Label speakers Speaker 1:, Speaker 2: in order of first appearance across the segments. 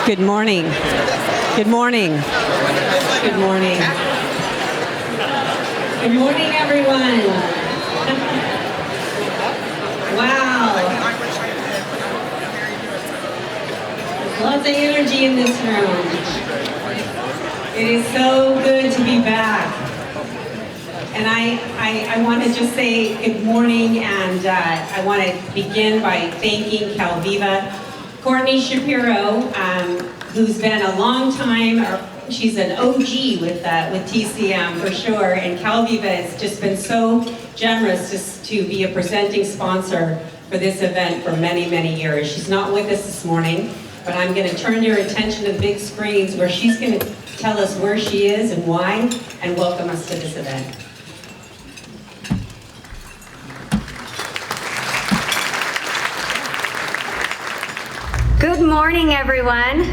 Speaker 1: Good morning. Good morning. Good morning. Good morning, everyone. Wow. There's lots of energy in this room. It is so good to be back. And I want to just say good morning, and I want to begin by thanking Calviva. Courtney Shapiro, who's been a long time, she's an OG with TCM for sure, and Calviva has just been so generous just to be a presenting sponsor for this event for many, many years. She's not with us this morning, but I'm going to turn your attention to the big screens where she's going to tell us where she is and why, and welcome us to this event.
Speaker 2: Good morning, everyone.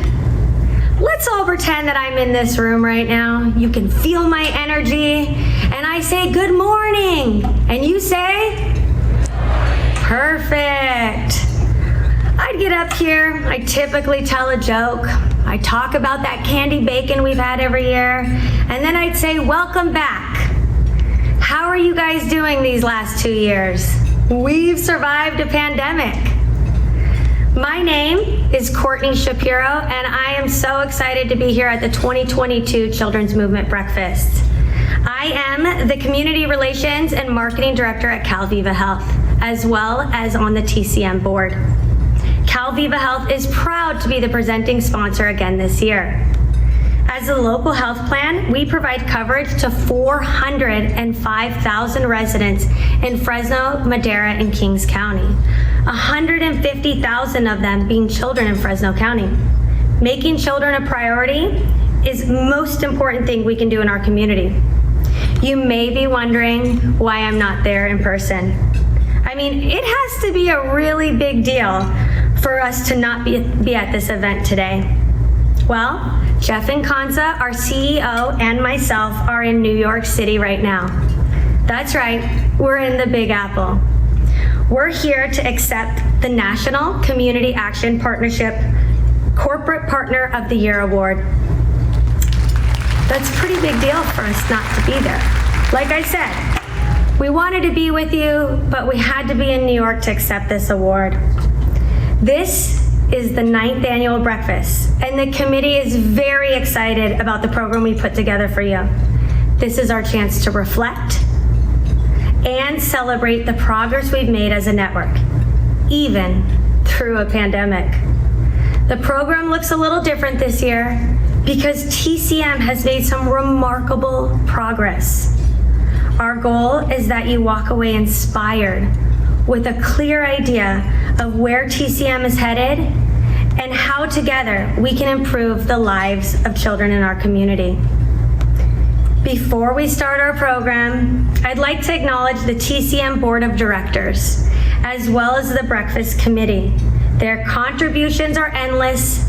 Speaker 2: Let's all pretend that I'm in this room right now. You can feel my energy, and I say good morning, and you say? Perfect. I'd get up here, I typically tell a joke, I talk about that candy bacon we've had every year, and then I'd say, welcome back. How are you guys doing these last 2 years? We've survived a pandemic. My name is Courtney Shapiro, and I am so excited to be here at the 2022 Children's Movement Breakfast. I am the Community Relations and Marketing Director at Calviva Health, as well as on the TCM board. Calviva Health is proud to be the presenting sponsor again this year. As a local health plan, we provide coverage to 405,000 residents in Fresno, Madera, and Kings County, 150,000 of them being children in Fresno County. Making children a priority is the most important thing we can do in our community. You may be wondering why I'm not there in person. I mean, it has to be a really big deal for us to not be at this event today. Well, Jeff and Kansa, our CEO, and myself are in New York City right now. That's right, we're in the Big Apple. We're here to accept the National Community Action Partnership Corporate Partner of the Year Award. That's a pretty big deal for us not to be there. Like I said, we wanted to be with you, but we had to be in New York to accept this award. This is the 9th annual breakfast, and the committee is very excited about the program we put together for you. This is our chance to reflect and celebrate the progress we've made as a network, even through a pandemic. The program looks a little different this year because TCM has made some remarkable progress. Our goal is that you walk away inspired with a clear idea of where TCM is headed and how together we can improve the lives of children in our community. Before we start our program, I'd like to acknowledge the TCM Board of Directors, as well as the Breakfast Committee. Their contributions are endless,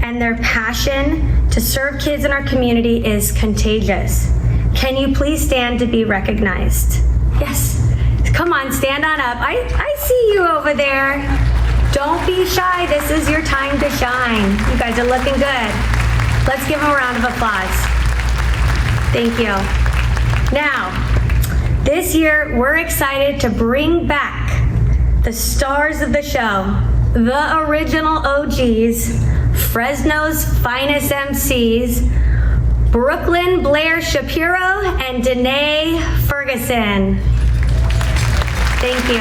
Speaker 2: and their passion to serve kids in our community is contagious. Can you please stand to be recognized? Yes. Come on, stand on up. I see you over there. Don't be shy. This is your time to shine. You guys are looking good. Let's give them a round of applause. Thank you. Now, this year, we're excited to bring back the stars of the show, the original OGs, Fresno's finest MCs, Brooklyn Blair Shapiro and Danae Ferguson. Thank you.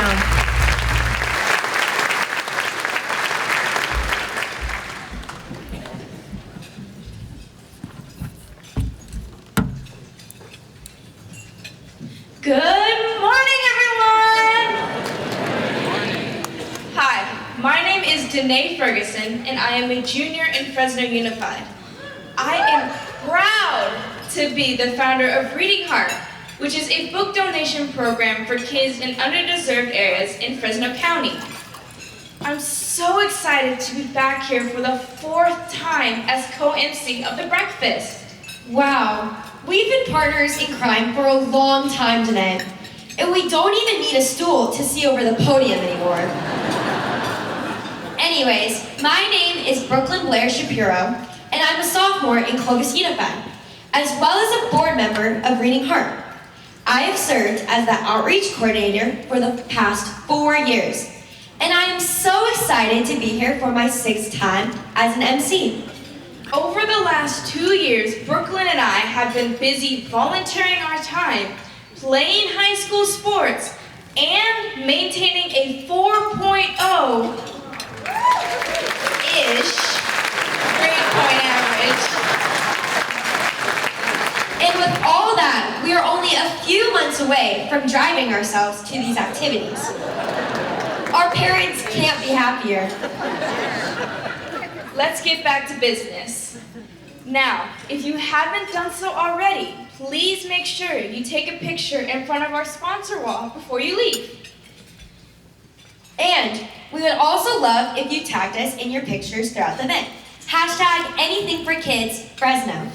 Speaker 3: Good morning, everyone! Hi, my name is Danae Ferguson, and I am a junior in Fresno Unified. I am proud to be the founder of Reading Heart, which is a book donation program for kids in underdeserved areas in Fresno County. I'm so excited to be back here for the 4th time as co-MC of the breakfast.
Speaker 4: Wow, we've been partners in crime for a long time today, and we don't even need a stool to see over the podium anymore. Anyways, My name is Brooklyn Blair Shapiro, and I'm a sophomore in Clovis Unified, as well as a board member of Reading Heart. I have served as the outreach coordinator for the past 4 years, and I am so excited to be here for my 6th time as an MC.
Speaker 3: Over the last 2 years, Brooklyn and I have been busy volunteering our time, playing high school sports, and maintaining a 4.0-ish grade point average.
Speaker 4: And with all that, we are only a few months away from driving ourselves to these activities. Our parents can't be happier.
Speaker 3: Let's get back to business. Now, if you haven't done so already, please make sure you take a picture in front of our sponsor wall before you leave.
Speaker 4: And we would also love if you tagged us in your pictures throughout the event. #AnythingForKidsFresno.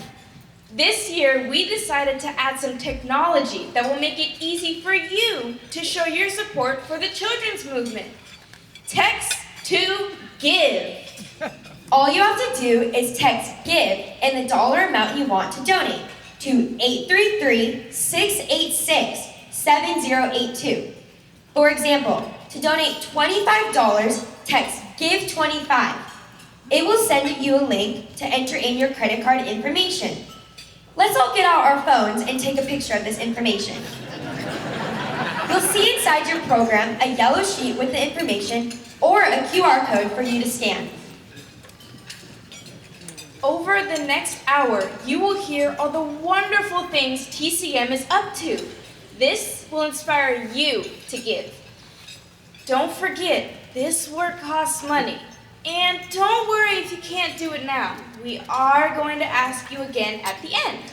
Speaker 3: This year, we decided to add some technology that will make it easy for you to show your support for the children's movement. Text to give.
Speaker 4: All you have to do is text GIVE and the dollar amount you want to donate to 833-686-7082. For example, to donate $25, text GIVE25. It will send you a link to enter in your credit card information. Let's all get out our phones and take a picture of this information. You'll see inside your program a yellow sheet with the information or a QR code for you to scan.
Speaker 3: Over the next hour, you will hear all the wonderful things TCM is up to. This will inspire you to give. Don't forget, this work costs money. And don't worry if you can't do it now. We are going to ask you again at the end.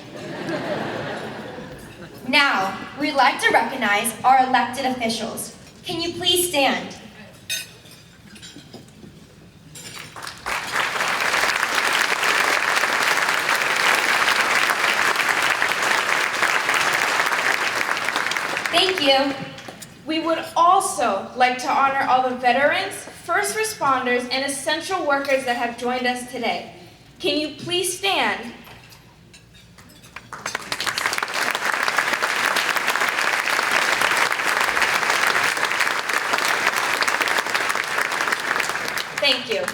Speaker 4: Now, we'd like to recognize our elected officials. Can you please stand? Thank you.
Speaker 3: We would also like to honor all the veterans, first responders, and essential workers that have joined us today. Can you please stand? Thank you.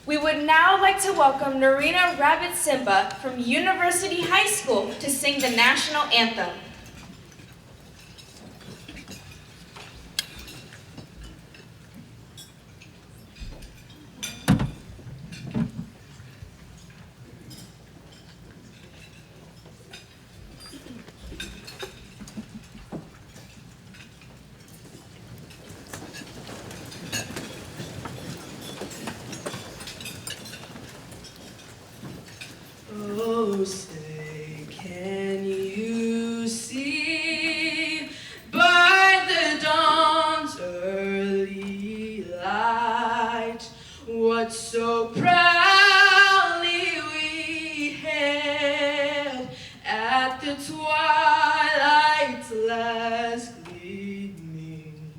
Speaker 3: We would now like to welcome Narina Rabbit Simba from University High School to sing the national anthem.
Speaker 5: Oh, say, can you see by the dawn's early light what so proudly we hailed at the twilight's last gleaming,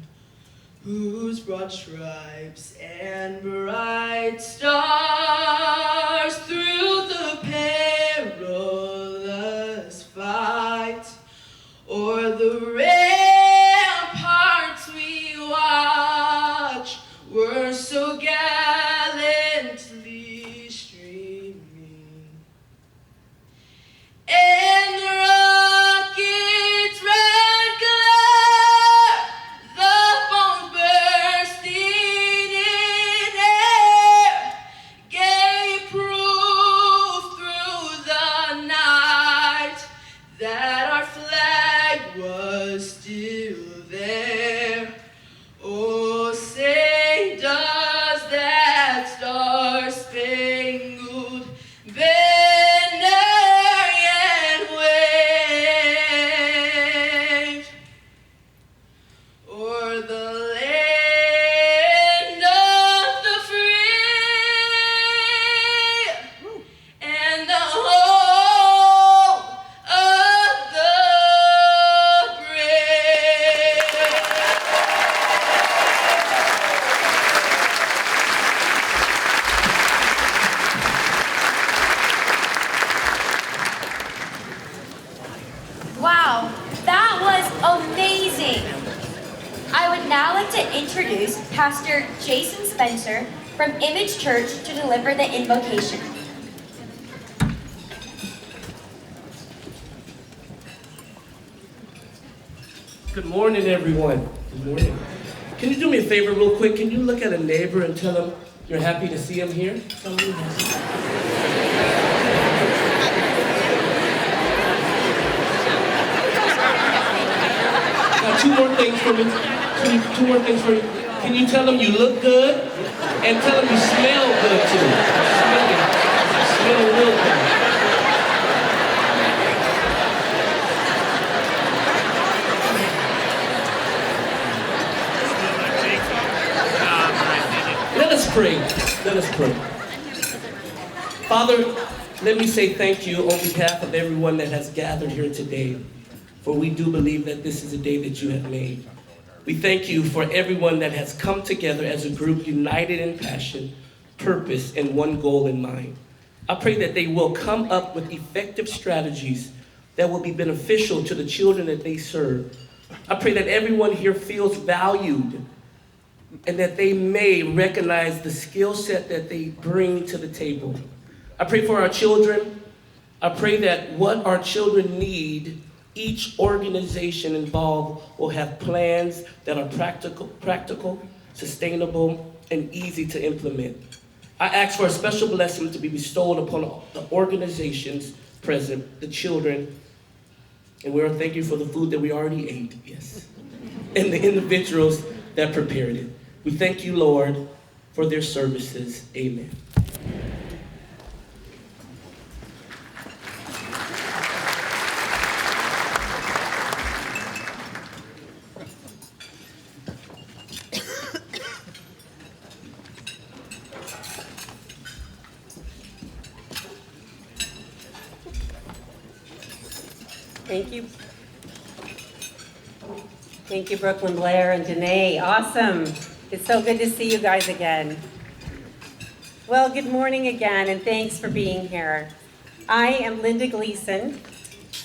Speaker 5: whose broad stripes and bright stars through the perilous fight o'er the ramparts we watch were so gallantly streaming, and the rocket's red glare, the bombs bursting in air, gave proof through the night that our flag was still there. Oh, say does that star-spangled banner yet wave o'er the land of the free and the home of the brave?
Speaker 4: Pastor Jason Spencer from Image Church to deliver the invocation.
Speaker 6: Good morning, everyone. Good morning. Can you do me a favor real quick? Can you look at a neighbor and tell them you're happy to see him here? Tell them you're happy. Now, two more things for me. Two more things for you. Can you tell them you look good? And tell them you smell good, too. Smell real good. Let us pray. Let us pray. Father, let me say thank you on behalf of everyone that has gathered here today, for we do believe that this is a day that you have made. We thank you for everyone that has come together as a group united in passion, purpose, and one goal in mind. I pray that they will come up with effective strategies that will be beneficial to the children that they serve. I pray that everyone here feels valued and that they may recognize the skill set that they bring to the table. I pray for our children. I pray that what our children need, each organization involved will have plans that are practical, sustainable, and easy to implement. I ask for a special blessing to be bestowed upon the organizations present, the children, and we thank you for the food that we already ate, yes, and the individuals that prepared it. We thank you, Lord, for their services. Amen.
Speaker 1: Thank you. Thank you, Brooklyn, Blair, and Danae. Awesome. It's so good to see you guys again. Well, good morning again, and thanks for being here. I am Linda Gleason,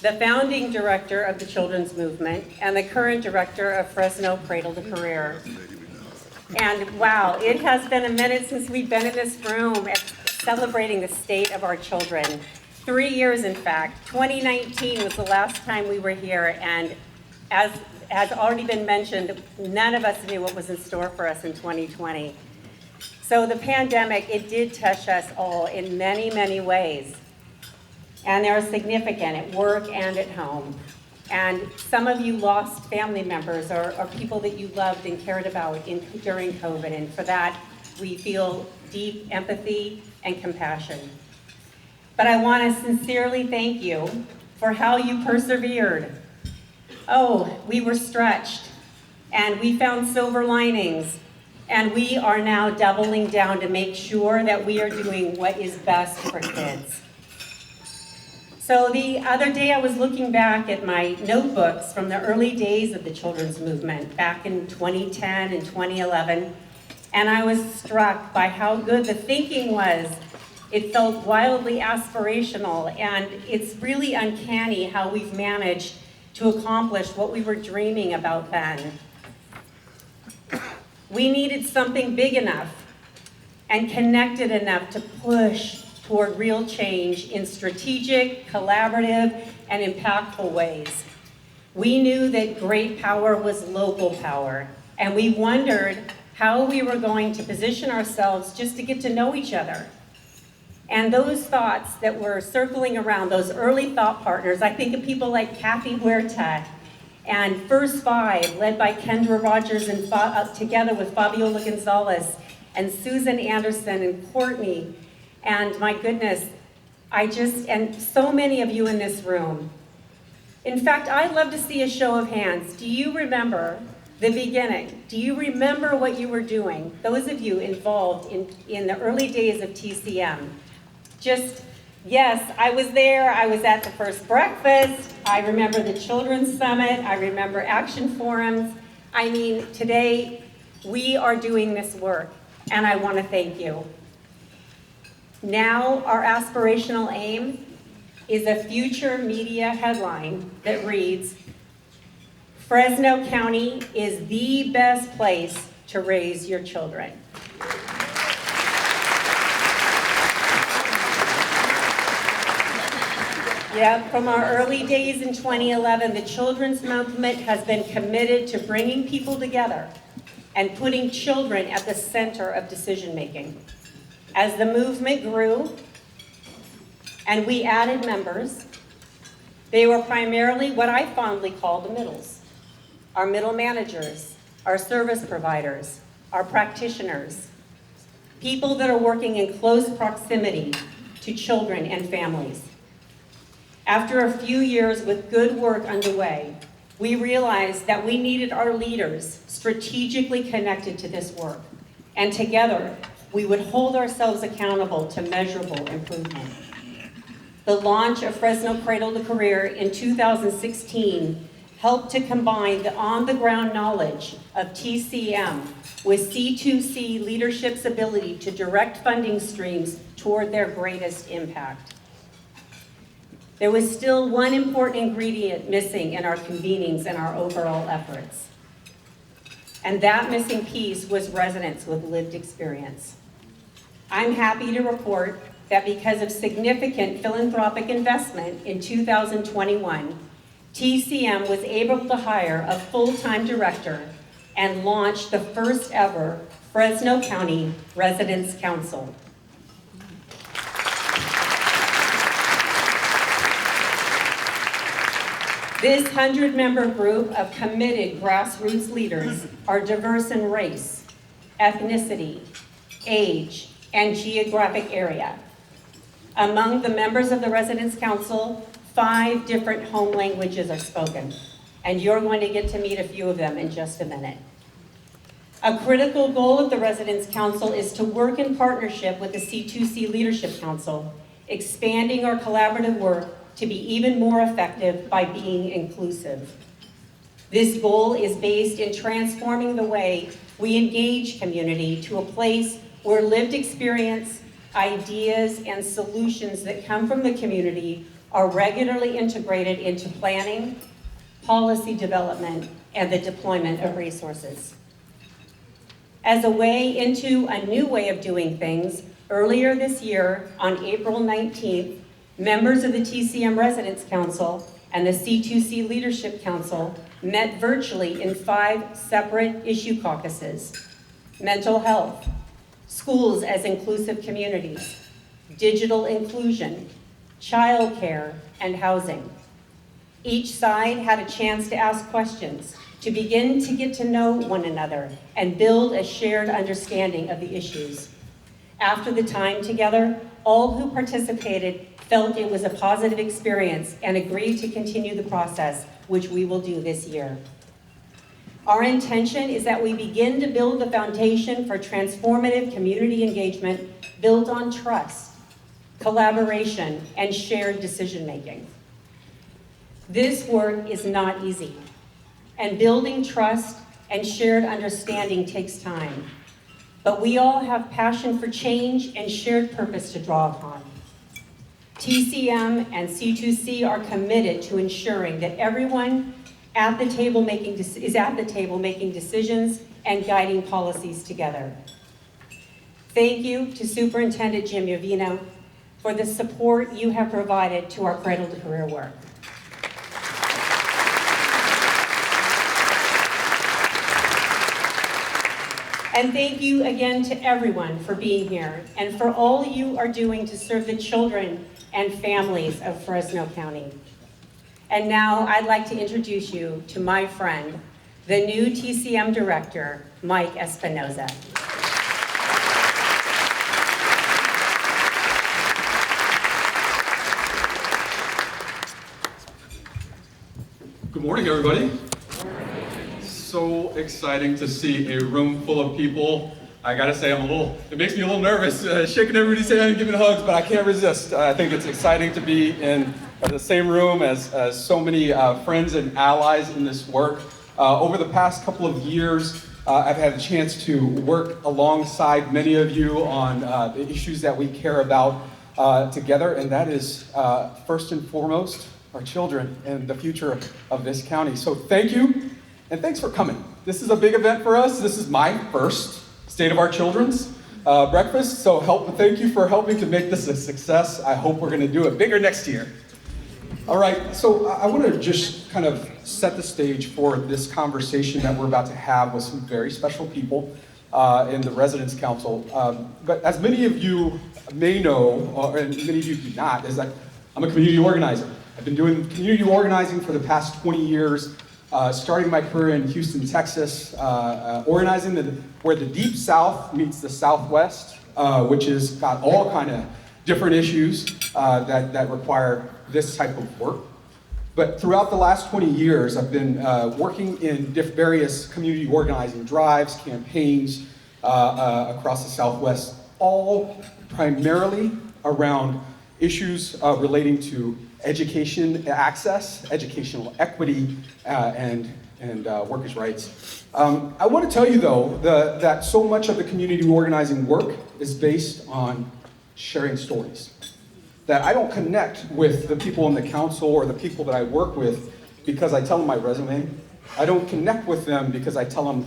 Speaker 1: the founding director of the Children's Movement and the current director of Fresno Cradle to Career. And wow, it has been a minute since we've been in this room celebrating the state of our children. 3 years, in fact. 2019 was the last time we were here, and as has already been mentioned, none of us knew what was in store for us in 2020. So the pandemic, it did touch us all in many, many ways. And they are significant at work and at home. And some of you lost family members or people that you loved and cared about during COVID. And for that, we feel deep empathy and compassion. But I want to sincerely thank you for how you persevered. Oh, we were stretched, and we found silver linings, and we are now doubling down to make sure that we are doing what is best for kids. So the other day I was looking back at my notebooks from the early days of the Children's Movement back in 2010 and 2011, and I was struck by how good the thinking was. It felt wildly aspirational, and it's really uncanny how we've managed to accomplish what we were dreaming about then. We needed something big enough and connected enough to push toward real change in strategic, collaborative, and impactful ways. We knew that great power was local power, and we wondered how we were going to position ourselves just to get to know each other. And those thoughts that were circling around, those early thought partners, I think of people like Kathy Huerta and First Five, led by Kendra Rogers and together with Fabiola Gonzalez and Susan Anderson and Courtney. And my goodness, and so many of you in this room. In fact, I'd love to see a show of hands. Do you remember the beginning? Do you remember what you were doing? Those of you involved in the early days of TCM. Just, yes, I was there. I was at the first breakfast. I remember the Children's Summit. I remember action forums. I mean, today we are doing this work, and I want to thank you. Now, our aspirational aim is a future media headline that reads, Fresno County is the best place to raise your children. Yeah, from our early days in 2011, the children's movement has been committed to bringing people together and putting children at the center of decision making. As the movement grew and we added members, they were primarily what I fondly call the middles. Our middle managers, our service providers, our practitioners, people that are working in close proximity to children and families. After a few years with good work underway, we realized that we needed our leaders strategically connected to this work, and together we would hold ourselves accountable to measurable improvement. The launch of Fresno Cradle to Career in 2016 helped to combine the on-the-ground knowledge of TCM with C2C leadership's ability to direct funding streams toward their greatest impact. There was still one important ingredient missing in our convenings and our overall efforts. And that missing piece was residents with lived experience. I'm happy to report that because of significant philanthropic investment in 2021, TCM was able to hire a full-time director and launch the first ever Fresno County Residents Council. This 100-member group of committed grassroots leaders are diverse in race, ethnicity, age, and geographic area. Among the members of the Residents Council, 5 different home languages are spoken, and you're going to get to meet a few of them in just a minute. A critical goal of the Residents Council is to work in partnership with the C2C Leadership Council, expanding our collaborative work to be even more effective by being inclusive. This goal is based in transforming the way we engage community to a place where lived experience, ideas, and solutions that come from the community are regularly integrated into planning, policy development, and the deployment of resources. As a way into a new way of doing things, earlier this year, on April 19th, members of the TCM Residents Council and the C2C Leadership Council met virtually in 5 separate issue caucuses: mental health, schools as inclusive communities, digital inclusion, childcare, and housing. Each side had a chance to ask questions, to begin to get to know one another and build a shared understanding of the issues. After the time together, all who participated felt it was a positive experience and agreed to continue the process, which we will do this year. Our intention is that we begin to build the foundation for transformative community engagement built on trust, collaboration, and shared decision-making. This work is not easy, and building trust and shared understanding takes time. But we all have passion for change and shared purpose to draw upon. TCM and C2C are committed to ensuring that everyone at the table is at the table making decisions and guiding policies together. Thank you to Superintendent Jim Yovino for the support you have provided to our Cradle to Career work. And thank you again to everyone for being here and for all you are doing to serve the children and families of Fresno County. And now I'd like to introduce you to my friend, the new TCM Director, Mike Espinoza.
Speaker 7: Good morning, everybody. So exciting to see a room full of people. I gotta say, it makes me a little nervous, shaking everybody's hand and giving hugs, but I can't resist. I think it's exciting to be in the same room as so many friends and allies in this work. Over the past couple of years, I've had a chance to work alongside many of you on the issues that we care about together, and that is first and foremost our children and the future of this county. So thank you And thanks for coming. This is a big event for us. This is my first State of Our Children's breakfast, so thank you for helping to make this a success. I hope we're gonna do it bigger next year. All right, so I want to just kind of set the stage for this conversation that we're about to have with some very special people in the Residence Council. But as many of you may know, and many of you do not, is that I'm a community organizer. I've been doing community organizing for the past 20 years, starting my career in Houston, Texas, organizing where the Deep South meets the Southwest, which has got all kind of different issues that require this type of work. But throughout the last 20 years, I've been working in various community organizing drives, campaigns across the Southwest, all primarily around issues relating to education access, educational equity, and workers' rights. I want to tell you, though, that so much of the community organizing work is based on sharing stories. That I don't connect with the people in the council or the people that I work with because I tell them my resume. I don't connect with them because I tell them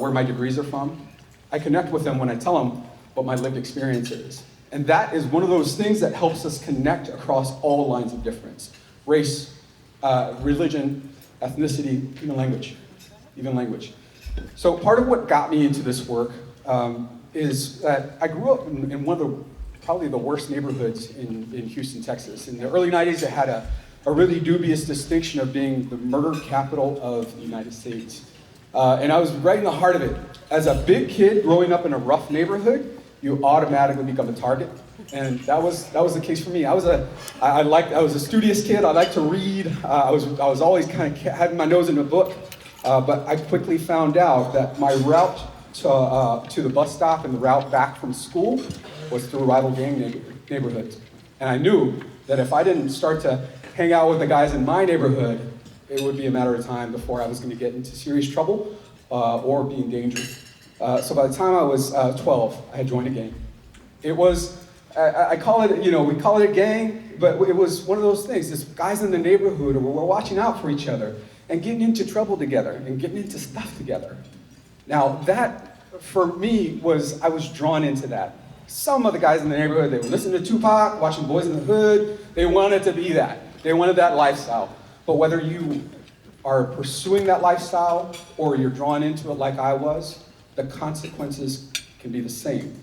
Speaker 7: where my degrees are from. I connect with them when I tell them what my lived experience is. And that is one of those things that helps us connect across all lines of difference. Race, religion, ethnicity, even language. So part of what got me into this work is that I grew up in one of probably the worst neighborhoods in Houston, Texas. In the early 90s, it had a really dubious distinction of being the murder capital of the United States. And I was right in the heart of it. As a big kid growing up in a rough neighborhood, you automatically become a target. And that was the case for me. I was a studious kid. I liked to read. I was always kind of having my nose in a book. But I quickly found out that my route to the bus stop and the route back from school was through rival gang neighborhoods. And I knew that if I didn't start to hang out with the guys in my neighborhood, it would be a matter of time before I was going to get into serious trouble or be in danger. So by the time I was 12, I had joined a gang. It was, I call it, we call it a gang, but it was one of those things. This guys in the neighborhood, we're watching out for each other and getting into trouble together and getting into stuff together. Now that, for me, I was drawn into that. Some of the guys in the neighborhood, they were listening to Tupac, watching Boys in the Hood. They wanted to be that. They wanted that lifestyle. But whether you are pursuing that lifestyle or you're drawn into it like I was, the consequences can be the same.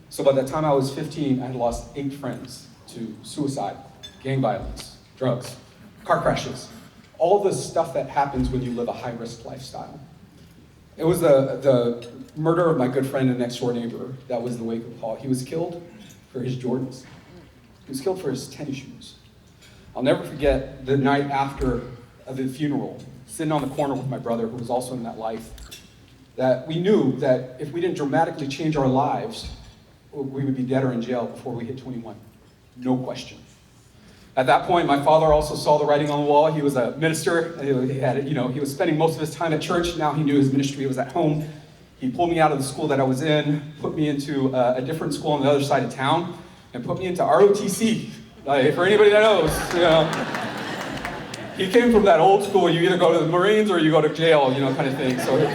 Speaker 7: So by the time I was 15, I had lost 8 friends to suicide, gang violence, drugs, car crashes, all the stuff that happens when you live a high-risk lifestyle. It was the murder of my good friend and next door neighbor that was the wake of Paul. He was killed for his Jordans. He was killed for his tennis shoes. I'll never forget the night after the funeral, sitting on the corner with my brother, who was also in that life, that we knew that if we didn't dramatically change our lives, we would be dead or in jail before we hit 21. No question. At that point, my father also saw the writing on the wall. He was a minister. He was spending most of his time at church. Now he knew his ministry was at home. He pulled me out of the school that I was in, put me into a different school on the other side of town, and put me into ROTC. For anybody that knows, he came from that old school. You either go to the Marines or you go to jail, kind of thing. So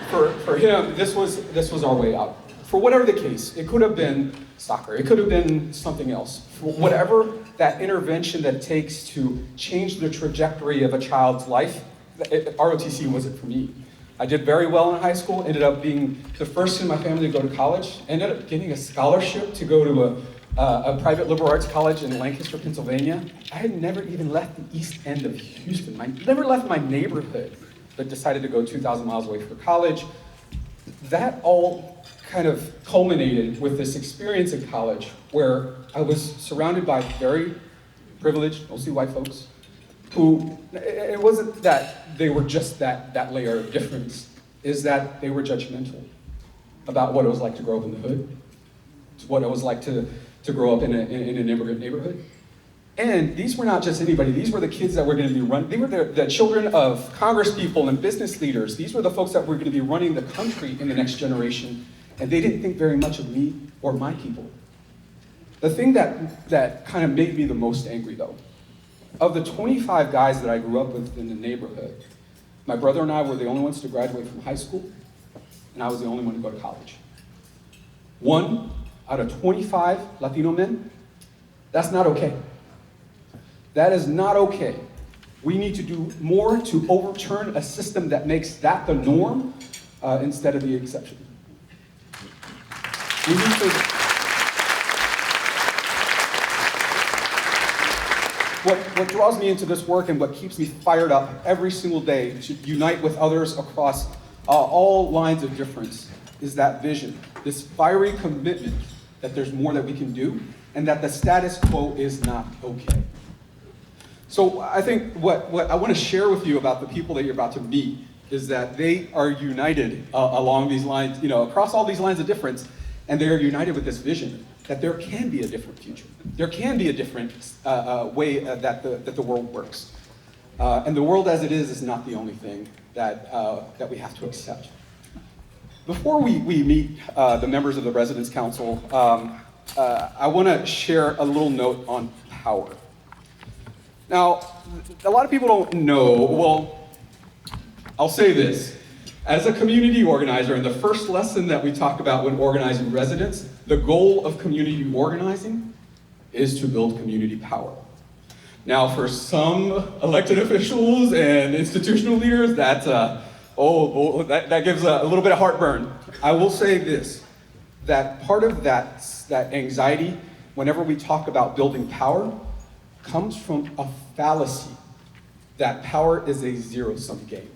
Speaker 7: for him, this was our way out. For whatever the case, it could have been soccer. It could have been something else. For whatever that intervention that it takes to change the trajectory of a child's life, ROTC wasn't for me. I did very well in high school, ended up being the first in my family to go to college, ended up getting a scholarship to go to a private liberal arts college in Lancaster, Pennsylvania. I had never even left the east end of Houston. I never left my neighborhood, but decided to go 2,000 miles away for college. That all kind of culminated with this experience in college where I was surrounded by very privileged, mostly white folks, who, it wasn't that they were just that layer of difference, is that they were judgmental about what it was like to grow up in the hood, what it was like to grow up in an immigrant neighborhood. And these were not just anybody, these were the kids that were going to be running, they were the children of congresspeople and business leaders. These were the folks that were going to be running the country in the next generation. And they didn't think very much of me or my people. The thing that kind of made me the most angry, though, of the 25 guys that I grew up with in the neighborhood, My brother and I were the only ones to graduate from high school, and I was the only one to go to college. 1 out of 25 Latino men, that's not okay. That is not okay. We need to do more to overturn a system that makes that the norm instead of the exception. We need to... What draws me into this work and what keeps me fired up every single day to unite with others across all lines of difference is that vision, this fiery commitment that there's more that we can do and that the status quo is not okay. So I think what I want to share with you about the people that you're about to meet is that they are united along these lines, across all these lines of difference, and they are united with this vision that there can be a different future. There can be a different way that the world works. And the world as it is not the only thing that we have to accept. Before we meet the members of the Residence Council, I want to share a little note on power. Now, a lot of people don't know, well, I'll say this. As a community organizer, and the first lesson that we talk about when organizing residents, the goal of community organizing is to build community power. Now, for some elected officials and institutional leaders, that gives a little bit of heartburn. I will say this, that part of that anxiety, whenever we talk about building power, comes from a fallacy that power is a zero-sum game.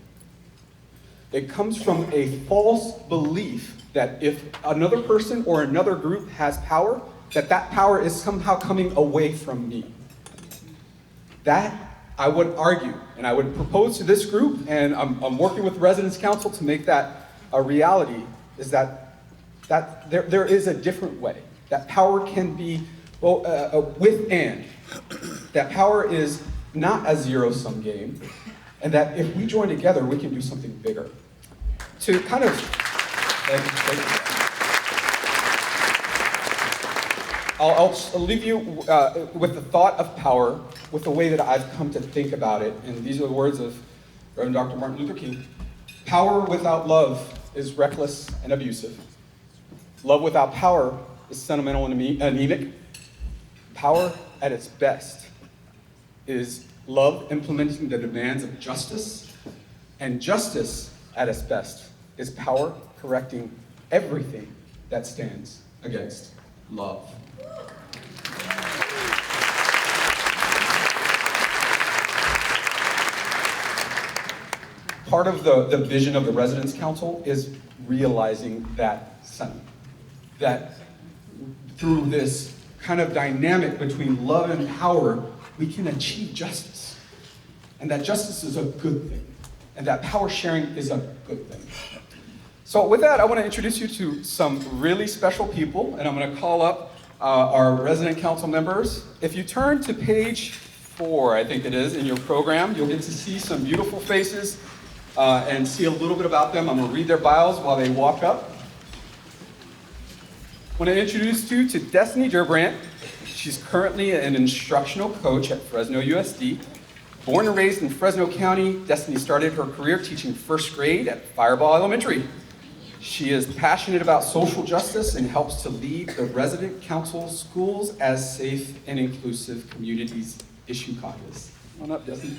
Speaker 7: It comes from a false belief that if another person or another group has power, that power is somehow coming away from me. That, I would argue, and I would propose to this group, and I'm working with Residence Council to make that a reality, is that there is a different way. That power can be with and. That power is not a zero-sum game, and that if we join together, we can do something bigger. To kind of, I'll leave you with the thought of power, with the way that I've come to think about it, and these are the words of Reverend Dr. Martin Luther King. Power without love is reckless and abusive. Love without power is sentimental and anemic. Power at its best is love implementing the demands of justice, and justice at its best is power correcting everything that stands against love. Part of the vision of the Residence Council is realizing that sentiment, that through this kind of dynamic between love and power, we can achieve justice. And that justice is a good thing. And that power sharing is a good thing. So with that, I want to introduce you to some really special people, and I'm going to call up our resident council members. If you turn to page 4, I think it is, in your program, you'll get to see some beautiful faces and see a little bit about them. I'm going to read their bios while they walk up. I want to introduce you to Destiny Durbrandt. She's currently an instructional coach at Fresno USD. Born and raised in Fresno County, Destiny started her career teaching first grade at Fireball Elementary. She is passionate about social justice and helps to lead the Resident Council Schools as Safe and Inclusive Communities Issue Caucus. Come on up, Destiny.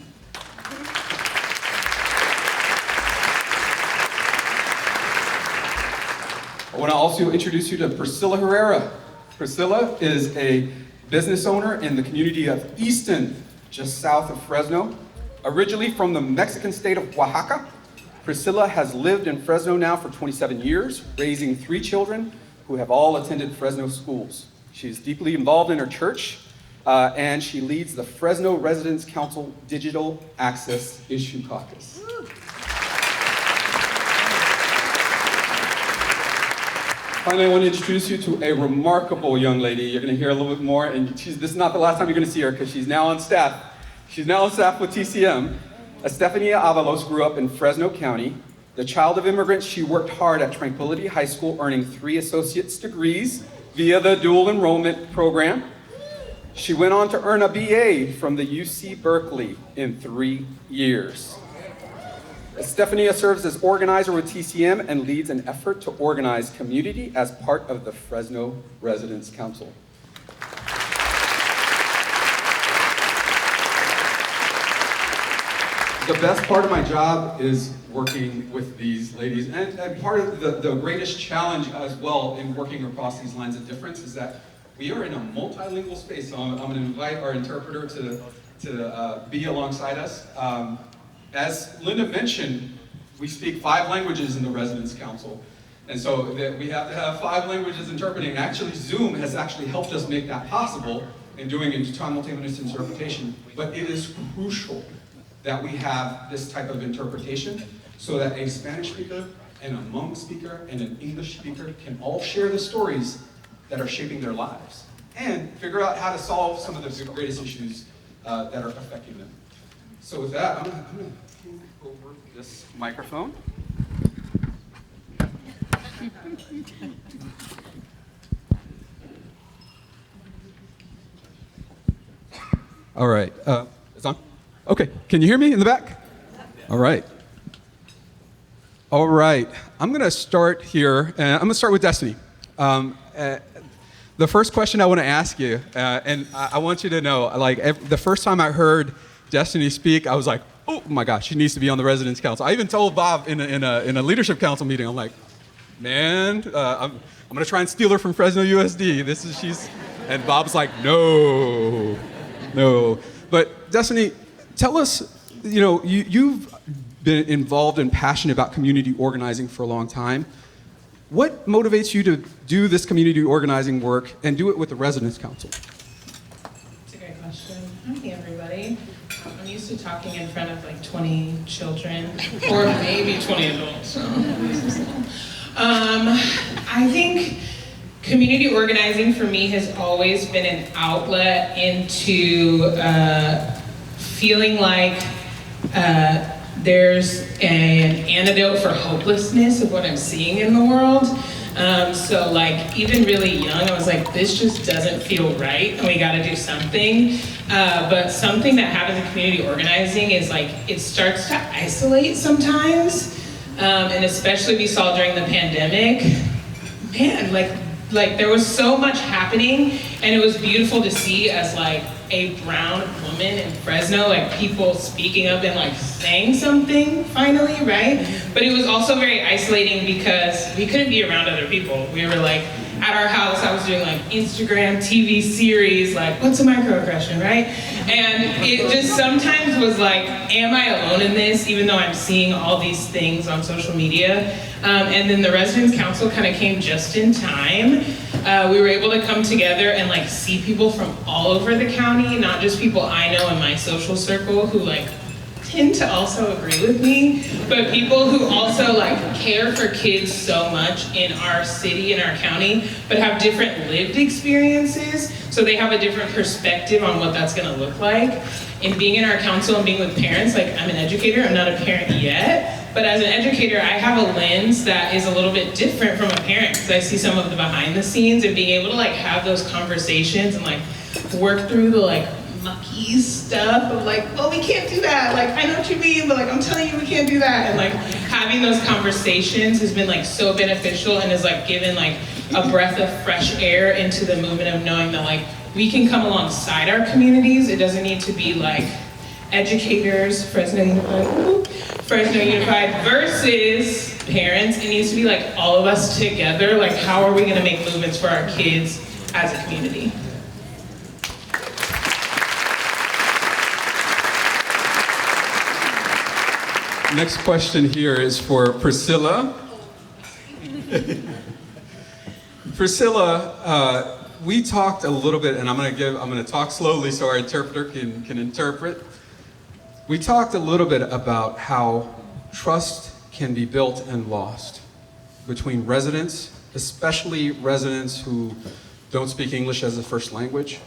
Speaker 7: I want to also introduce you to Priscilla Herrera. Priscilla is a business owner in the community of Easton, just south of Fresno. Originally from the Mexican state of Oaxaca, Priscilla has lived in Fresno now for 27 years, raising 3 children who have all attended Fresno schools. She is deeply involved in her church, and she leads the Fresno Residence Council Digital Access Issue Caucus. Finally, I want to introduce you to a remarkable young lady. You're going to hear a little bit more, and this is not the last time you're going to see her because she's now on staff. She's now on staff with TCM. Estefania Avalos grew up in Fresno County. The child of immigrants, she worked hard at Tranquility High School, earning 3 associate's degrees via the dual enrollment program. She went on to earn a BA from the UC Berkeley in 3 years. Estefania serves as organizer with TCM and leads an effort to organize community as part of the Fresno Residents Council. The best part of my job is working with these ladies, and part of the greatest challenge as well in working across these lines of difference is that we are in a multilingual space. So I'm going to invite our interpreter to be alongside us. As Linda mentioned, we speak 5 languages in the Residents Council. And so we have to have 5 languages interpreting. Actually, Zoom has actually helped us make that possible in doing simultaneous interpretation. But it is crucial that we have this type of interpretation so that a Spanish speaker and a Hmong speaker and an English speaker can all share the stories that are shaping their lives and figure out how to solve some of the greatest issues that are affecting them. So with that, I'm gonna hand over this microphone. All right, it's on? Okay, can you hear me in the back? All right. All right, I'm gonna start here, and I'm gonna start with Destiny. The first question I wanna ask you, and I want you to know, like, the first time I heard Destiny speak, I was like, oh my gosh, she needs to be on the Residents Council. I even told Bob in a leadership council meeting, I'm like, man, I'm gonna try and steal her from Fresno USD. And Bob's like, no. But Destiny, tell us, you've been involved and passionate about community organizing for a long time. What motivates you to do this community organizing work and do it with the Residents Council?
Speaker 8: That's a great question. Hi, everybody. I'm used to talking in front of like 20 children, or maybe 20 adults. So. I think community organizing for me has always been an outlet into feeling like there's an antidote for hopelessness of what I'm seeing in the world. So like even really young, I was like, this just doesn't feel right and we gotta do something. But something that happens in community organizing is like, it starts to isolate sometimes. And especially we saw during the pandemic, man, like there was so much happening and it was beautiful to see as like a brown woman in Fresno, like people speaking up and like saying something finally, right? But it was also very isolating because we couldn't be around other people. We were like, at our house, I was doing like Instagram TV series, like what's a microaggression, right? And it just sometimes was like, am I alone in this, even though I'm seeing all these things on social media? And then the Residents Council kind of came just in time. We were able to come together and like see people from all over the county, not just people I know in my social circle who like tend to also agree with me, but people who also like care for kids so much in our city, in our county, but have different lived experiences, so they have a different perspective on what that's gonna look like. And being in our council and being with parents, like I'm an educator, I'm not a parent yet, but as an educator, I have a lens that is a little bit different from a parent, because I see some of the behind the scenes and being able to like have those conversations and like work through the like mucky stuff of like, oh, we can't do that. Like, I know what you mean, but like, I'm telling you we can't do that. And like having those conversations has been like so beneficial and has like given like a breath of fresh air into the movement of knowing that like we can come alongside our communities. It doesn't need to be like educators, Fresno Unified versus parents. It needs to be like all of us together. Like, how are we gonna make movements for our kids as a community?
Speaker 7: Next question here is for Priscilla. Priscilla, we talked a little bit, and I'm gonna talk slowly so our interpreter can interpret. We talked a little bit about how trust can be built and lost between residents, especially residents who don't speak English as a first language,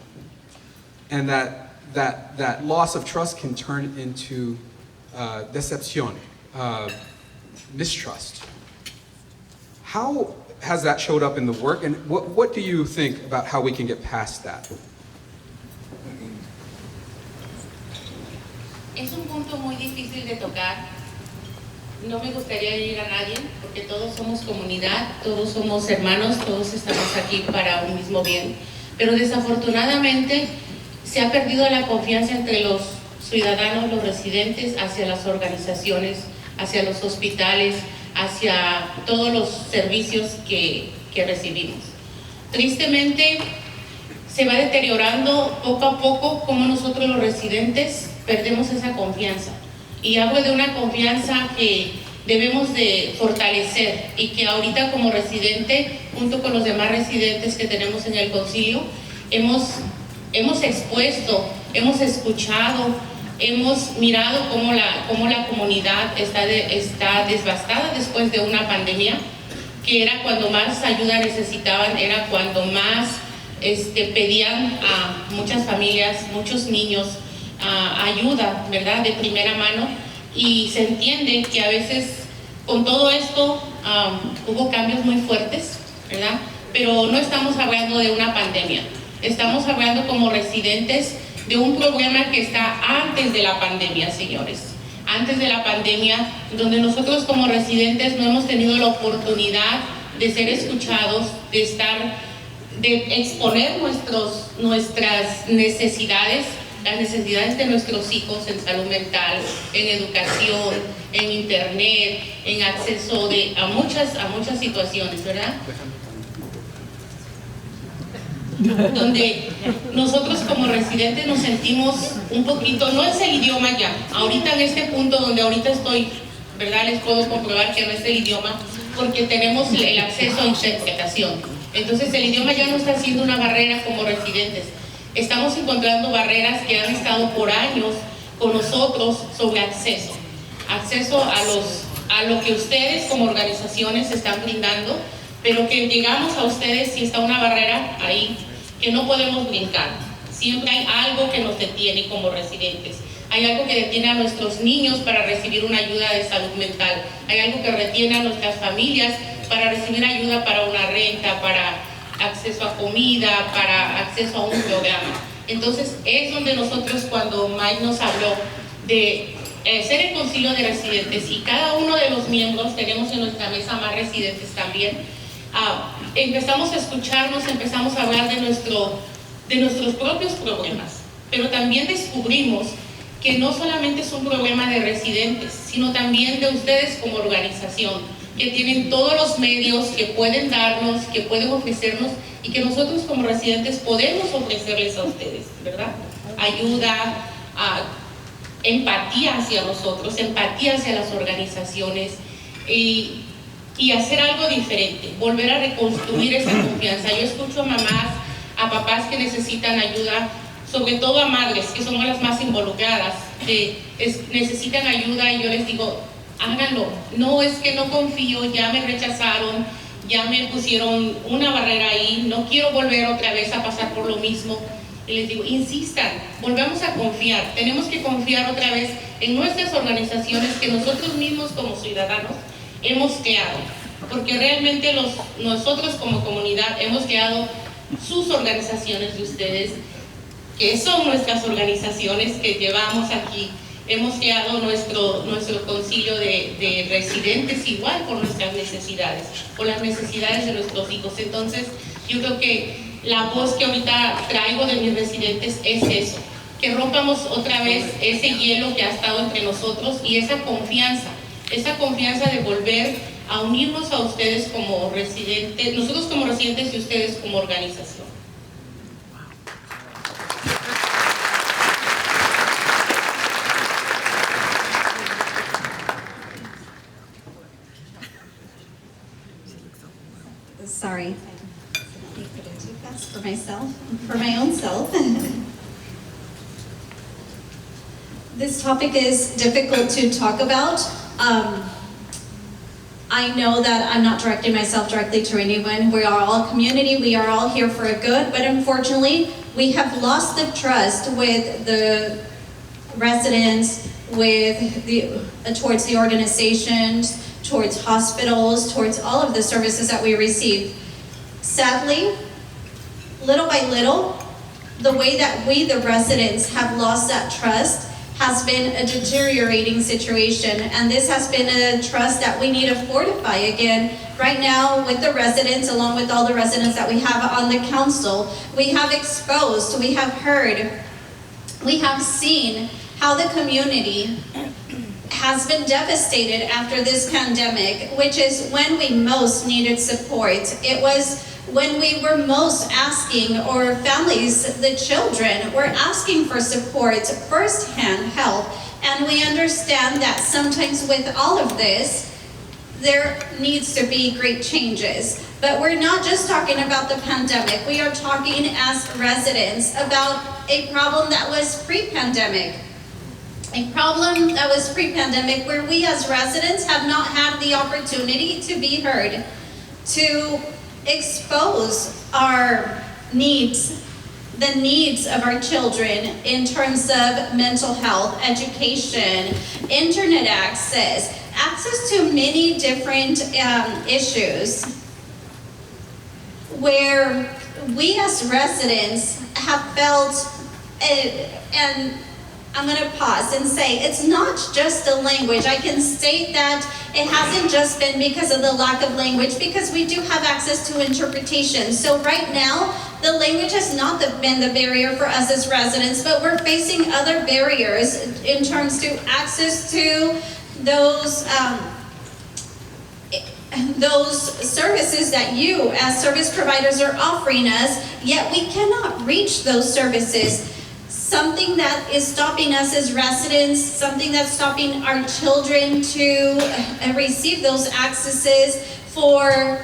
Speaker 7: and that loss of trust can turn into decepción, mistrust. How has that showed up in the work, and what do you think about how we can get past that?
Speaker 9: Es un punto muy difícil de tocar no me gustaría ir a nadie, porque todos somos comunidad, todos somos hermanos, todos estamos aquí para un mismo bien. Pero desafortunadamente se ha perdido la confianza entre los ciudadanos, los residentes, hacia las organizaciones, hacia los hospitales, hacia todos los servicios que recibimos. Tristemente, se va deteriorando poco a poco como nosotros los residentes perdemos esa confianza. Y hablo de una confianza que debemos de fortalecer y que ahorita como residente, junto con los demás residentes que tenemos en el concilio, hemos expuesto, hemos escuchado, hemos mirado cómo la comunidad está devastada después de una pandemia, que era cuando más ayuda necesitaban, era cuando más pedían a muchas familias, muchos niños, ayuda, ¿verdad?, de primera mano. Y se entiende que a veces con todo esto hubo cambios muy fuertes, ¿verdad? Pero no estamos hablando de una pandemia, estamos hablando como residentes de un problema que está antes de la pandemia, señores. Antes de la pandemia, donde nosotros como residentes no hemos tenido la oportunidad de ser escuchados, de exponer nuestras necesidades, las necesidades de nuestros hijos en salud mental, en educación, en internet, en acceso a muchas situaciones, ¿verdad? Donde nosotros como residentes nos sentimos un poquito, no es el idioma ya, ahorita en este punto donde ahorita estoy, ¿verdad? Les puedo comprobar que no es el idioma, porque tenemos el acceso a interpretación. Entonces el idioma ya no está siendo una barrera como residentes. Estamos encontrando barreras que han estado por años con nosotros sobre acceso a lo que ustedes como organizaciones están brindando, pero que llegamos a ustedes y está una barrera ahí que no podemos brincar. Siempre hay algo que nos detiene como residentes. Hay algo que detiene a nuestros niños para recibir una ayuda de salud mental. Hay algo que retiene a nuestras familias para recibir ayuda para una renta, para acceso a comida, para acceso a un programa. Entonces es donde nosotros, cuando Mike nos habló de ser el concilio de residentes, y cada uno de los miembros tenemos en nuestra mesa más residentes también, empezamos a escucharnos, empezamos a hablar de nuestros propios problemas, pero también descubrimos que no solamente es un problema de residentes, sino también de ustedes como organización, que tienen todos los medios que pueden darnos, que pueden ofrecernos, y que nosotros como residentes podemos ofrecerles a ustedes, ¿verdad? Ayuda, empatía hacia nosotros, empatía hacia las organizaciones, y hacer algo diferente, volver a reconstruir esa confianza. Yo escucho a mamás, a papás que necesitan ayuda, sobre todo a madres, que son las más involucradas, que necesitan ayuda, y yo les digo, háganlo. No, es que no confío, ya me rechazaron, ya me pusieron una barrera ahí, no quiero volver otra vez a pasar por lo mismo. Y les digo, insistan, volvamos a confiar. Tenemos que confiar otra vez en nuestras organizaciones que nosotros mismos como ciudadanos hemos creado, porque realmente nosotros como comunidad hemos creado sus organizaciones de ustedes, que son nuestras organizaciones que llevamos aquí. Hemos creado nuestro concilio de residentes igual por nuestras necesidades, por las necesidades de nuestros hijos. Entonces, yo creo que la voz que ahorita traigo de mis residentes es eso, que rompamos otra vez ese hielo que ha estado entre nosotros, y esa confianza de volver a unirnos a ustedes como residentes, nosotros como residentes y ustedes como organización.
Speaker 10: Sorry, I put it too fast for my own self. This topic is difficult to talk about. I know that I'm not directing myself directly to anyone. We are all community, we are all here for a good, but unfortunately, we have lost the trust with the residents, towards the organizations, towards hospitals, towards all of the services that we receive. Sadly, little by little, the way that we, the residents, have lost that trust has been a deteriorating situation, and this has been a trust that we need to fortify again. Right now, with the residents, along with all the residents that we have on the council, we have exposed, we have heard, we have seen how the community has been devastated after this pandemic, which is when we most needed support. It was when we were most asking, or families, the children, were asking for support, first-hand help. And we understand that sometimes with all of this, there needs to be great changes. But we're not just talking about the pandemic. We are talking as residents about a problem that was pre-pandemic. A problem that was pre-pandemic where we as residents have not had the opportunity to be heard, to expose our needs, the needs of our children in terms of mental health, education, internet access, access to many different issues where we as residents have felt, and I'm going to pause and say, it's not just the language. I can state that it hasn't just been because of the lack of language, because we do have access to interpretation. So right now, the language has not been the barrier for us as residents, but we're facing other barriers in terms to access to those services that you as service providers are offering us, yet we cannot reach those services. Something that is stopping us as residents, something that's stopping our children to receive those accesses for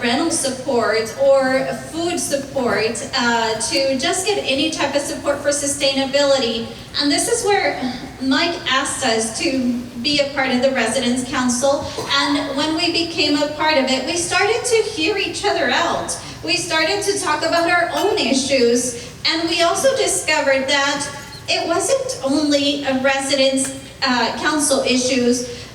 Speaker 10: rental support or food support, to just get any type of support for sustainability. And this is where Mike asked us to be a part of the Residents Council. And when we became a part of it, we started to hear each other out. We started to talk about our own issues. And we also discovered that it wasn't only a Residents Council issues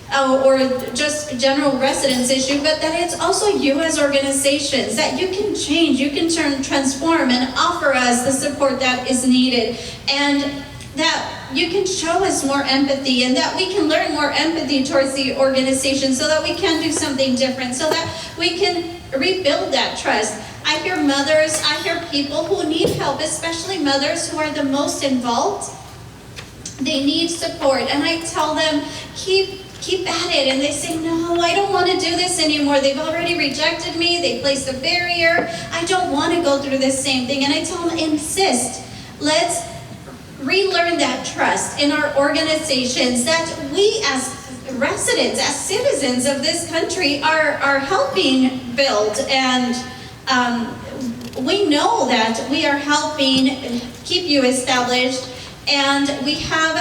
Speaker 10: or just general residents issue, but that it's also you as organizations, that you can change, you can transform and offer us the support that is needed, and that you can show us more empathy, and that we can learn more empathy towards the organization so that we can do something different, so that we can rebuild that trust. I hear mothers, I hear people who need help, especially mothers who are the most involved. They need support, and I tell them, keep at it, and they say, no, I don't want to do this anymore. They've already rejected me, they placed a barrier, I don't want to go through this same thing. And I tell them, insist, let's relearn that trust in our organizations, that we as residents, as citizens of this country are helping build, and we know that we are helping keep you established, and we have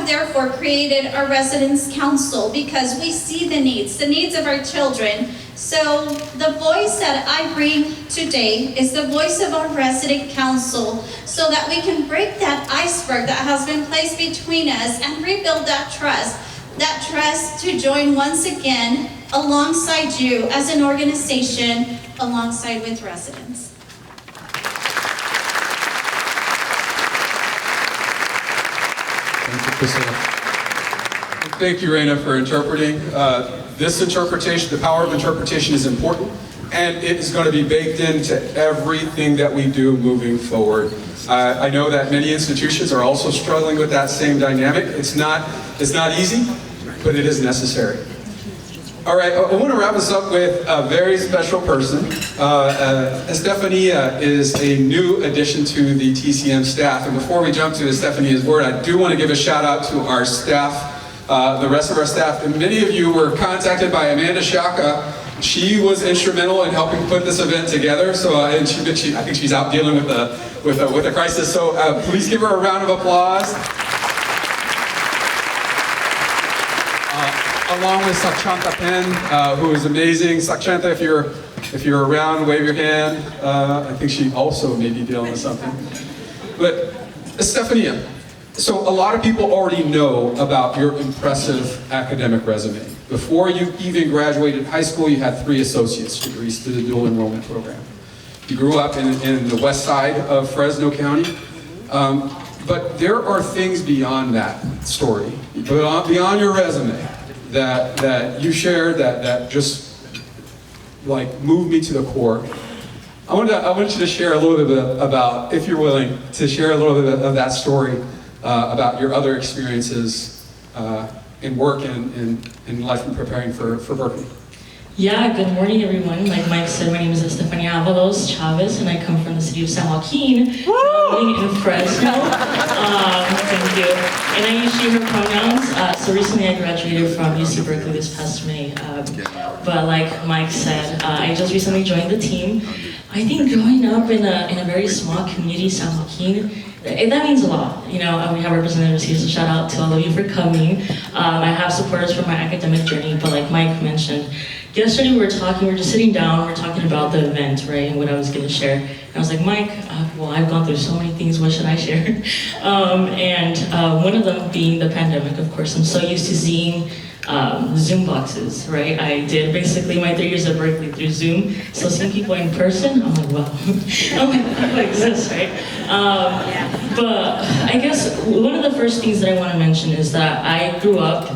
Speaker 10: therefore created a Residents Council because we see the needs of our children. So the voice that I bring today is the voice of our Resident Council, so that we can break that iceberg that has been placed between us and rebuild that trust to join once again alongside you as an organization, alongside with residents.
Speaker 7: Thank you, Priscilla. Thank you, Raina, for interpreting. This interpretation, the power of interpretation is important, and it is going to be baked into everything that we do moving forward. I know that many institutions are also struggling with that same dynamic. It's not easy, but it is necessary. All right, I want to wrap us up with a very special person. Estefania is a new addition to the TCM staff. And before we jump to Estefania's word, I do want to give a shout out to our staff, the rest of our staff. And many of you were contacted by Amanda Shaka. She was instrumental in helping put this event together. So, and I think she's out dealing with a crisis. So please give her a round of applause. Along with Sakshanta Pen, who is amazing. Sakshanta, if you're around, wave your hand. I think she also may be dealing with something. But Estefania, so a lot of people already know about your impressive academic resume. Before you even graduated high school, you had 3 associate's degrees through the dual enrollment program. You grew up in the west side of Fresno County. But there are things beyond that story, beyond your resume, that you shared that just like moved me to the core. I want you to share a little bit about, if you're willing, to share a little bit of that story about your other experiences in work and in life and preparing for Berkeley.
Speaker 11: Yeah, good morning everyone. Like Mike said, my name is Estefania Avalos Chavez and I come from the city of San Joaquin, living in Fresno. Thank you. And I use she, her pronouns. So recently I graduated from UC Berkeley this past May. But like Mike said, I just recently joined the team. I think growing up in a very small community, San Joaquin, that means a lot. You know, we have representatives here, so shout out to all of you for coming. I have supporters for my academic journey, but like Mike mentioned, yesterday we were just sitting down, we were talking about the event, right, and what I was going to share. And I was like, Mike, well, I've gone through so many things, what should I share? One of them being the pandemic, of course. I'm so used to seeing Zoom boxes, right? I did basically my 3 years at Berkeley through Zoom, so seeing people in person, I'm like, wow, that exists, right? But I guess one of the first things that I want to mention is that I grew up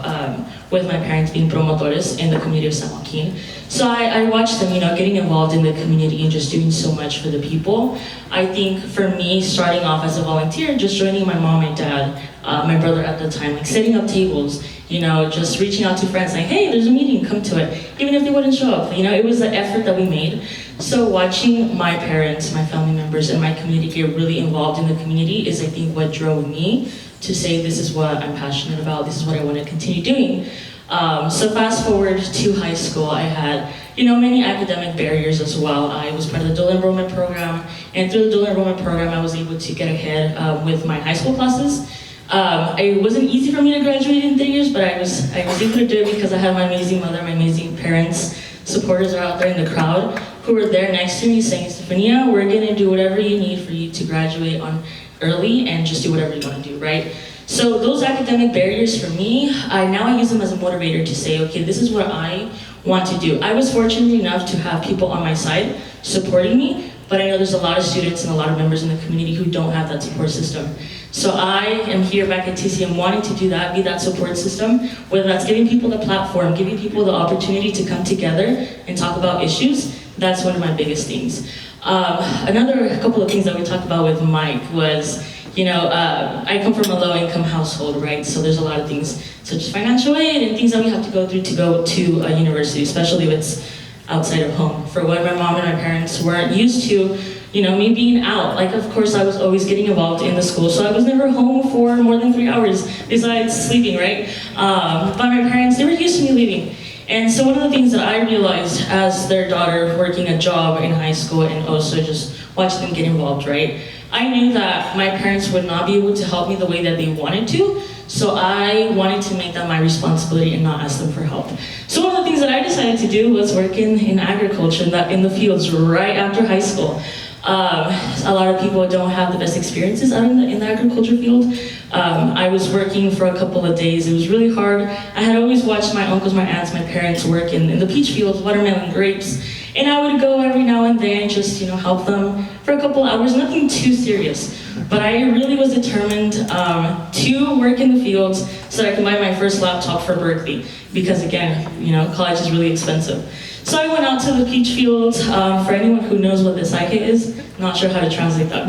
Speaker 11: with my parents being promotores in the community of San Joaquin. So I watched them, you know, getting involved in the community and just doing so much for the people. I think for me, starting off as a volunteer, just joining my mom and dad, my brother at the time, like setting up tables, you know, just reaching out to friends like, hey, there's a meeting, come to it, even if they wouldn't show up. You know, it was the effort that we made. So watching my parents, my family members, and my community get really involved in the community is, I think, what drove me to say, this is what I'm passionate about, this is what I want to continue doing. So fast forward to high school, I had, you know, many academic barriers as well. I was part of the dual enrollment program, and through the dual enrollment program, I was able to get ahead with my high school classes. It wasn't easy for me to graduate in 3 years, but I was able to do it because I had my amazing mother, my amazing parents, supporters are out there in the crowd who were there next to me saying, Estefania, we're gonna do whatever you need for you to graduate on early and just do whatever you wanna do, right? So those academic barriers for me, I use them as a motivator to say, okay, this is what I want to do. I was fortunate enough to have people on my side supporting me, but I know there's a lot of students and a lot of members in the community who don't have that support system. So I am here back at TCM wanting to do that, be that support system, whether that's giving people the platform, giving people the opportunity to come together and talk about issues. That's one of my biggest things. Another couple of things that we talked about with Mike was, you know, I come from a low-income household, right? So there's a lot of things such as financial aid and things that we have to go through to go to a university, especially if it's outside of home. For what my mom and my parents weren't used to, you know, me being out. Like, of course, I was always getting involved in the school, so I was never home for more than 3 hours besides sleeping, right? But my parents, they were used to me leaving. And so one of the things that I realized as their daughter working a job in high school and also just watching them get involved, right? I knew that my parents would not be able to help me the way that they wanted to, so I wanted to make that my responsibility and not ask them for help. So one of the things that I decided to do was work in agriculture, in the fields right after high school. A lot of people don't have the best experiences out in the agriculture field. I was working for a couple of days. It was really hard. I had always watched my uncles, my aunts, my parents work in the peach fields, watermelon, grapes, and I would go every now and then just, you know, help them for a couple hours, nothing too serious. But I really was determined to work in the fields so that I can buy my first laptop for Berkeley, because again, you know, college is really expensive. So I went out to the peach fields. For anyone who knows what the psyche is, not sure how to translate that,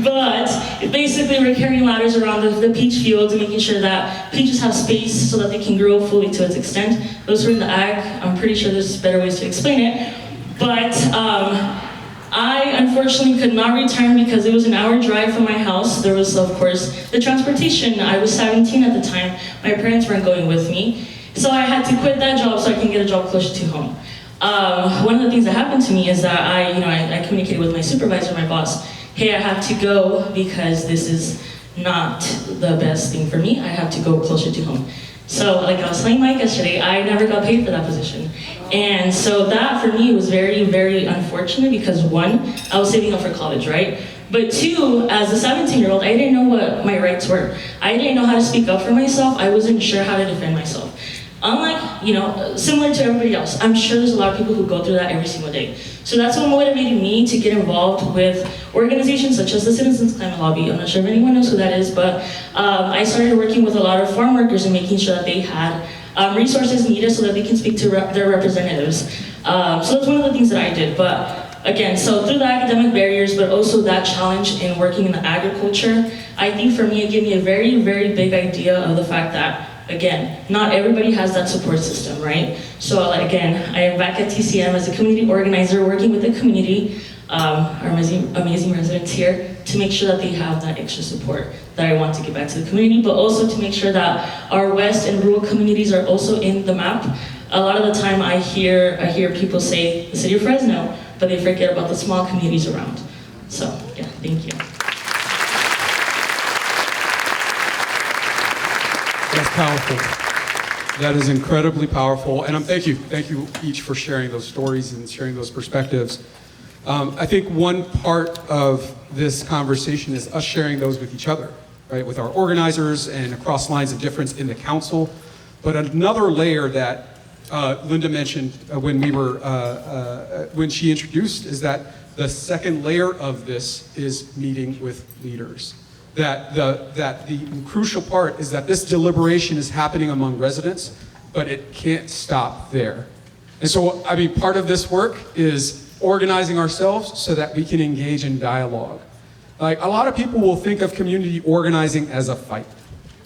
Speaker 11: but basically we're carrying ladders around the peach fields and making sure that peaches have space so that they can grow fully to its extent. Those who are in the ag, I'm pretty sure there's better ways to explain it, but I unfortunately could not return because it was an hour drive from my house. There was, of course, the transportation. I was 17 at the time. My parents weren't going with me. So I had to quit that job so I can get a job closer to home. One of the things that happened to me is that I communicated with my supervisor, my boss, hey, I have to go because this is not the best thing for me. I have to go closer to home. So like I was telling Mike yesterday, I never got paid for that position. And so that for me was very, very unfortunate because one, I was saving up for college, right? But two, as a 17-year-old, I didn't know what my rights were. I didn't know how to speak up for myself. I wasn't sure how to defend myself. Unlike, similar to everybody else, I'm sure there's a lot of people who go through that every single day. So that's what motivated me to get involved with organizations such as the Citizens Climate Lobby. I'm not sure if anyone knows who that is, but I started working with a lot of farm workers and making sure that they had resources needed so that they can speak to their representatives. So that's one of the things that I did. But again, so through the academic barriers, but also that challenge in working in the agriculture, I think for me, it gave me a very, very big idea of the fact that, again, not everybody has that support system, right? So again, I am back at TCM as a community organizer, working with the community, our amazing residents here, to make sure that they have that extra support that I want to give back to the community, but also to make sure that our west and rural communities are also in the map. A lot of the time I hear people say the city of Fresno, but they forget about the small communities around. So yeah, thank you.
Speaker 7: That's powerful. That is incredibly powerful. And thank you each for sharing those stories and sharing those perspectives. I think one part of this conversation is us sharing those with each other, right? With our organizers and across lines of difference in the council. But another layer that Linda mentioned when she introduced is that the second layer of this is meeting with leaders. That the crucial part is that this deliberation is happening among residents, but it can't stop there. And so, part of this work is organizing ourselves so that we can engage in dialogue. Like, a lot of people will think of community organizing as a fight.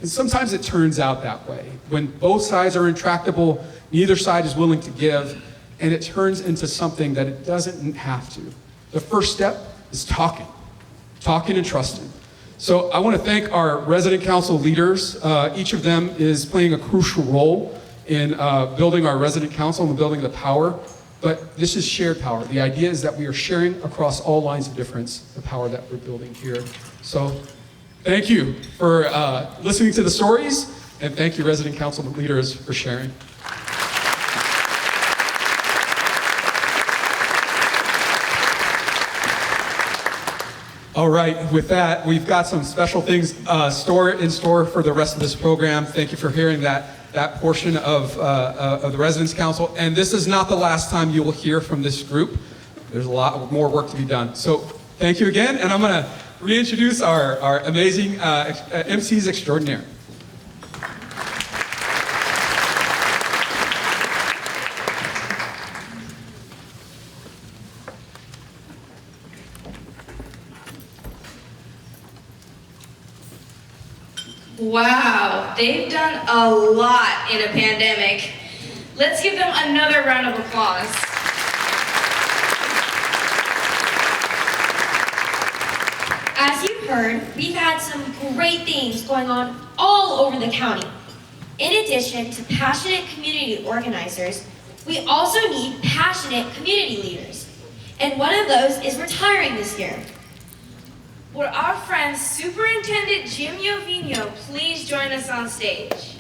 Speaker 7: And sometimes it turns out that way. When both sides are intractable, neither side is willing to give, and it turns into something that it doesn't have to. The first step is talking and trusting. So I want to thank our resident council leaders. Each of them is playing a crucial role in building our resident council and building the power. But this is shared power. The idea is that we are sharing across all lines of difference the power that we're building here. So thank you for listening to the stories, and thank you, resident council leaders, for sharing. All right, with that, we've got some special things in store for the rest of this program. Thank you for hearing that portion of the Residents Council. And this is not the last time you will hear from this group. There's a lot more work to be done. So thank you again, and I'm gonna reintroduce our amazing MCs extraordinaire.
Speaker 3: Wow, they've done a lot in a pandemic. Let's give them another round of applause.
Speaker 4: As you've heard, we've had some great things going on all over the county. In addition to passionate community organizers, we also need passionate community leaders. And one of those is retiring this year.
Speaker 3: Would our friend Superintendent Jim Jovino please join us on stage?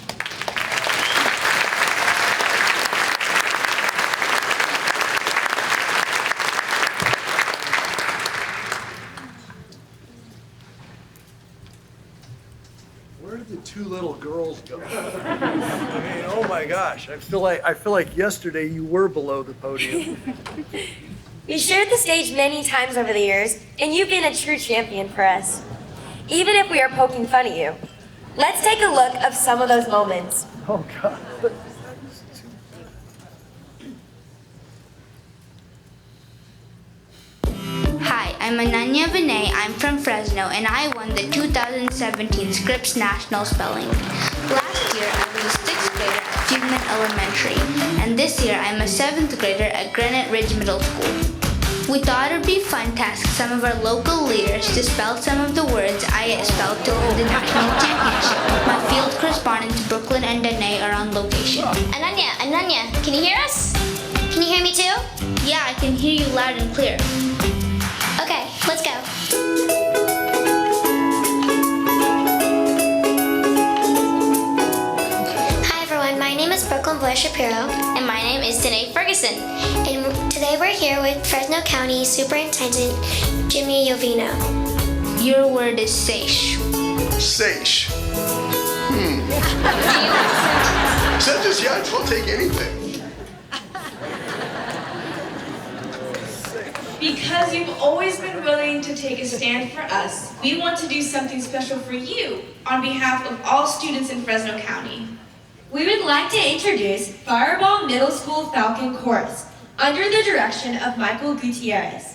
Speaker 12: Where did the two little girls go? Oh my gosh, I feel like yesterday you were below the podium.
Speaker 4: We shared the stage many times over the years, and you've been a true champion for us. Even if we are poking fun at you. Let's take a look of some of those moments.
Speaker 12: Oh God.
Speaker 13: Hi, I'm Ananya Vinay. I'm from Fresno, and I won the 2017 Scripps National Spelling. Last year, I was a 6th grader at Fugman Elementary, and this year, I'm a 7th grader at Granite Ridge Middle School. We thought it would be fun to ask some of our local leaders to spell some of the words I spelled to win the national championship. My field correspondents Brooklyn and Danae are on location.
Speaker 14: Ananya, can you hear us? Can you hear me too?
Speaker 13: Yeah, I can hear you loud and clear.
Speaker 14: Okay, let's go. Hi everyone, my name is Brooklyn Blair Shapiro.
Speaker 9: And my name is Danae Ferguson.
Speaker 14: And today we're here with Fresno County Superintendent Jimmy Jovino.
Speaker 13: Your word is seish.
Speaker 12: Seish.
Speaker 15: Except as yet, we'll take anything.
Speaker 3: Because you've always been willing to take a stand for us, we want to do something special for you on behalf of all students in Fresno County.
Speaker 4: We would like to introduce Fireball Middle School Falcon Chorus under the direction of Michael Gutierrez.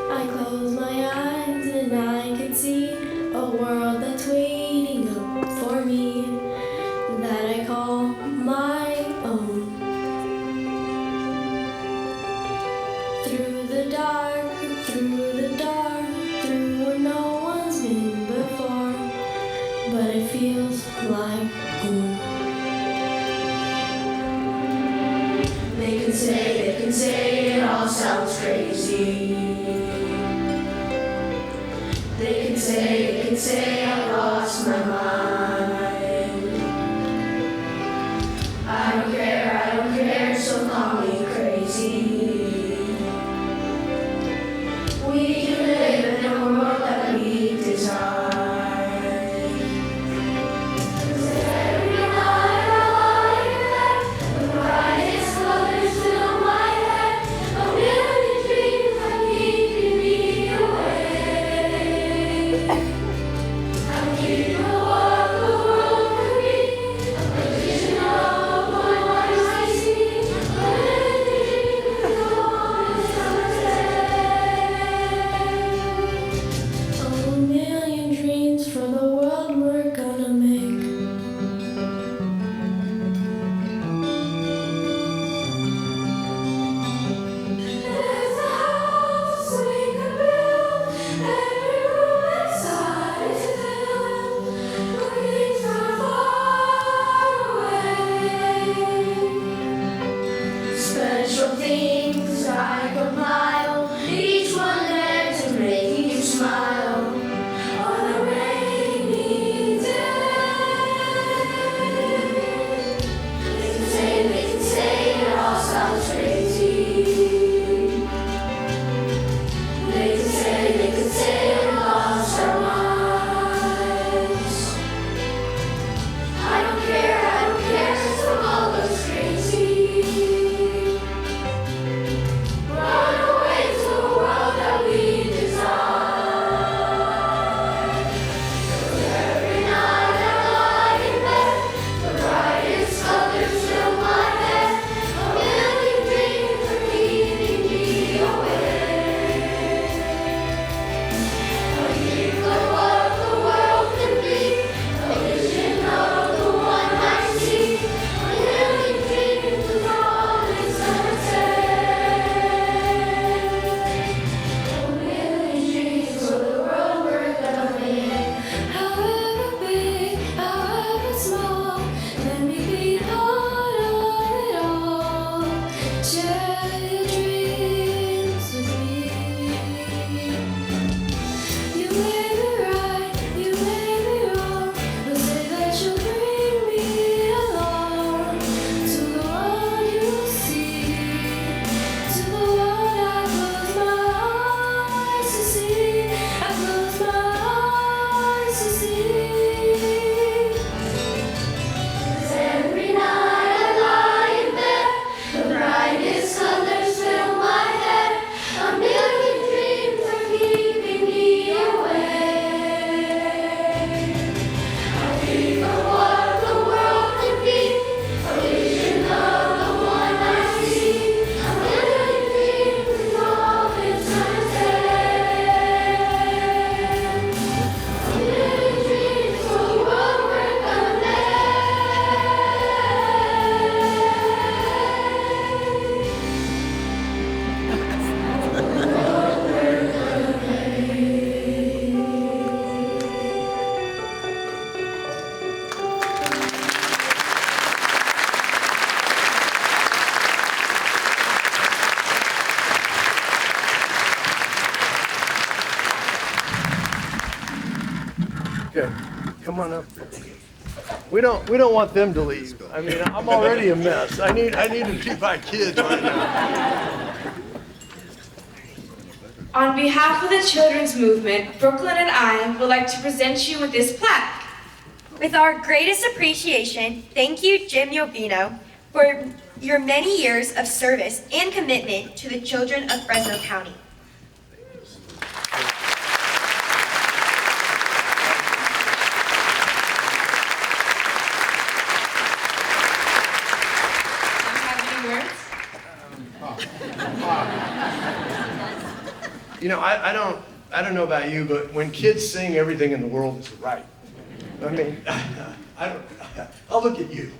Speaker 16: I close my eyes and I can see a world that's waiting up for me that I call my own. Through the dark, through where no one's been before, but it feels like home. They can say it all sounds crazy. They can say I lost my mind. I don't care, so call me crazy. We can live in a world that we design.
Speaker 12: on up. We don't want them to leave. I mean, I'm already a mess. I need to be my kids right now.
Speaker 3: On behalf of the children's movement, Brooklyn and I would like to present you with this plaque.
Speaker 4: With our greatest appreciation, thank you, Jim Yobino, for your many years of service and commitment to the children of Fresno County.
Speaker 12: You know, I don't know about you, but when kids sing, everything in the world is right. I mean, I'll look at you.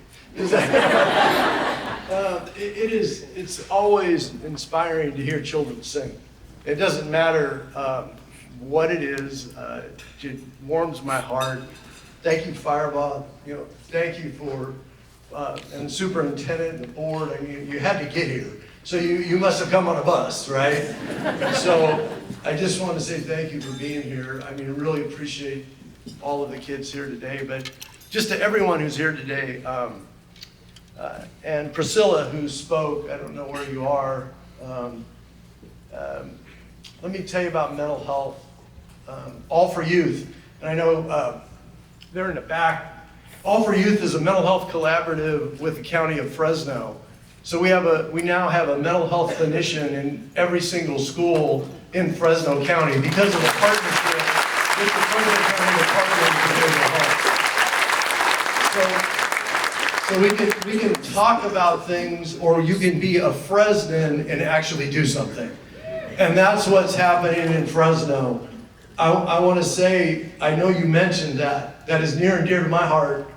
Speaker 12: It's always inspiring to hear children sing. It doesn't matter what it is. It warms my heart. Thank you, Fireball. You know, thank you for and the superintendent and the board. I mean, you had to get here. So you must have come on a bus, right? So I just want to say thank you for being here. I mean, I really appreciate all of the kids here today, but just to everyone who's here today, and Priscilla who spoke, I don't know where you are. Let me tell you about mental health. All for Youth, and I know they're in the back. All for Youth is a mental health collaborative with the County of Fresno. So we now have a mental health clinician in every single school in Fresno County because of the partnership with the Fresno County Department of Behavioral Health. So we can talk about things, or you can be a Fresnan and actually do something. And that's what's happening in Fresno. I want to say, I know you mentioned that. That is near and dear to my heart.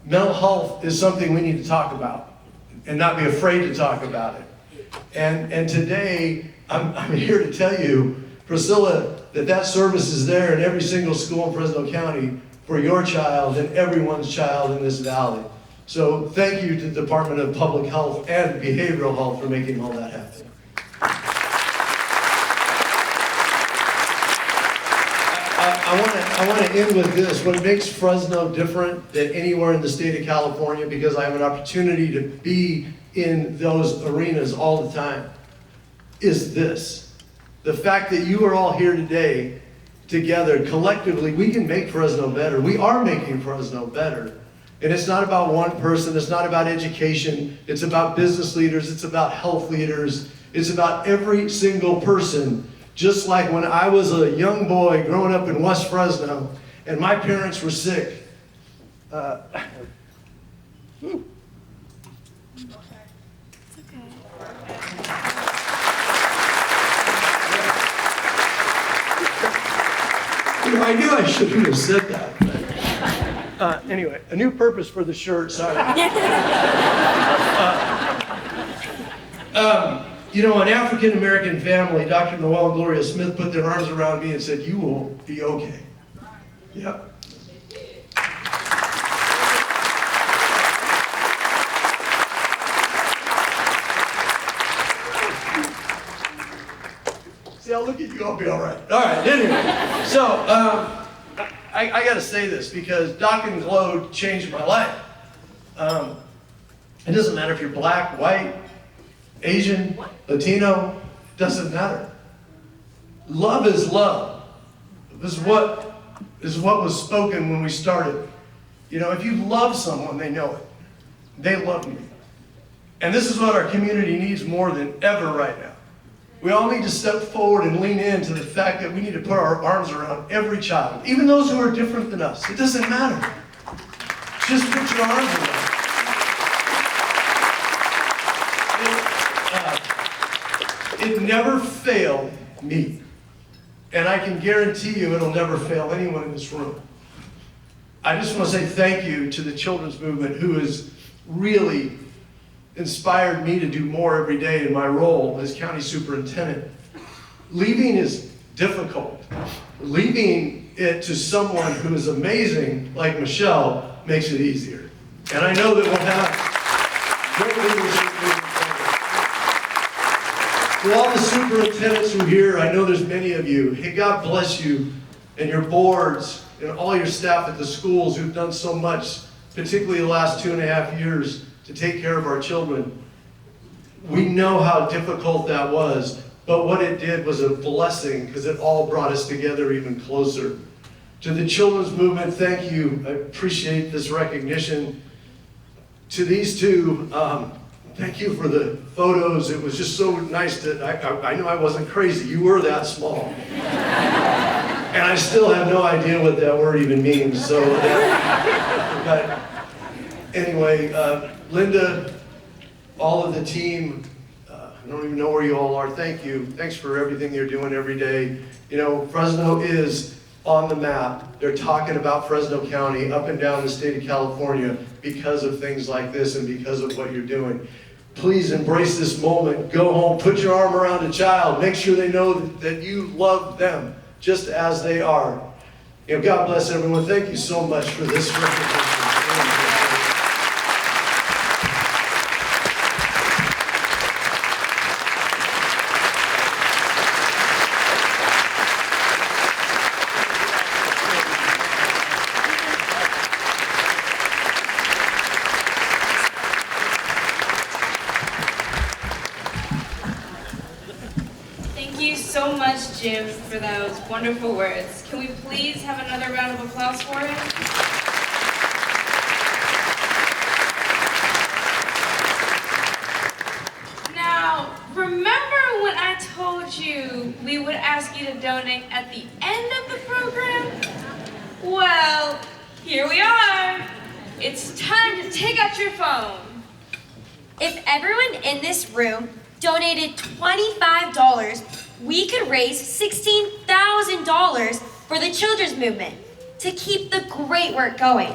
Speaker 12: Mental health is something we need to talk about and not be afraid to talk about it. And today, I'm here to tell you, Priscilla, that service is there in every single school in Fresno County for your child and everyone's child in this valley. So thank you to the Department of Public Health and Behavioral Health for making all that happen. I want to end with this. What makes Fresno different than anywhere in the state of California, because I have an opportunity to be in those arenas all the time, is this. The fact that you are all here today together, collectively, we can make Fresno better. We are making Fresno better. And it's not about one person. It's not about education. It's about business leaders. It's about health leaders. It's about every single person. Just like when I was a young boy growing up in West Fresno and my parents were sick. You know, I knew I shouldn't have said that. Anyway, a new purpose for the shirt, sorry. You know, an African-American family, Dr. Noel and Gloria Smith, put their arms around me and said, "You will be okay." Yep. See, I'll look at you, I'll be all right. All right, anyway. So, I got to say this because Doc and Glow changed my life. It doesn't matter if you're black, white, Asian, Latino, it doesn't matter. Love is love. This is what was spoken when we started. You know, if you love someone, they know it. They love me. And this is what our community needs more than ever right now. We all need to step forward and lean into the fact that we need to put our arms around every child, even those who are different than us. It doesn't matter. Just put your arms around them. It never failed me. And I can guarantee you it'll never fail anyone in this room. I just want to say thank you to the children's movement who has really inspired me to do more every day in my role as county superintendent. Leaving is difficult. Leaving it to someone who is amazing, like Michelle, makes it easier. And I know that we'll have great leadership moving forward. To all the superintendents who are here, I know there's many of you. Hey, God bless you and your boards and all your staff at the schools who've done so much, particularly the last 2.5 years, to take care of our children. We know how difficult that was, but what it did was a blessing because it all brought us together even closer. To the children's movement, thank you. I appreciate this recognition. To these two, thank you for the photos. It was just so nice that I knew I wasn't crazy. You were that small. And I still have no idea what that word even means. So, but anyway, Linda, all of the team, I don't even know where you all are. Thank you. Thanks for everything you're doing every day. You know, Fresno is on the map. They're talking about Fresno County up and down the state of California because of things like this and because of what you're doing. Please embrace this moment. Go home, put your arm around a child. Make sure they know that you love them just as they are. You know, God bless everyone. Thank you so much for this recognition.
Speaker 3: So much, Jim, for those wonderful words. Can we please have another round of applause for him? Now, remember when I told you we would ask you to donate at the end of the program? Well, here we are. It's time to take out your phone.
Speaker 4: If everyone in this room donated $25, we could raise $16,000 for the children's movement to keep the great work going.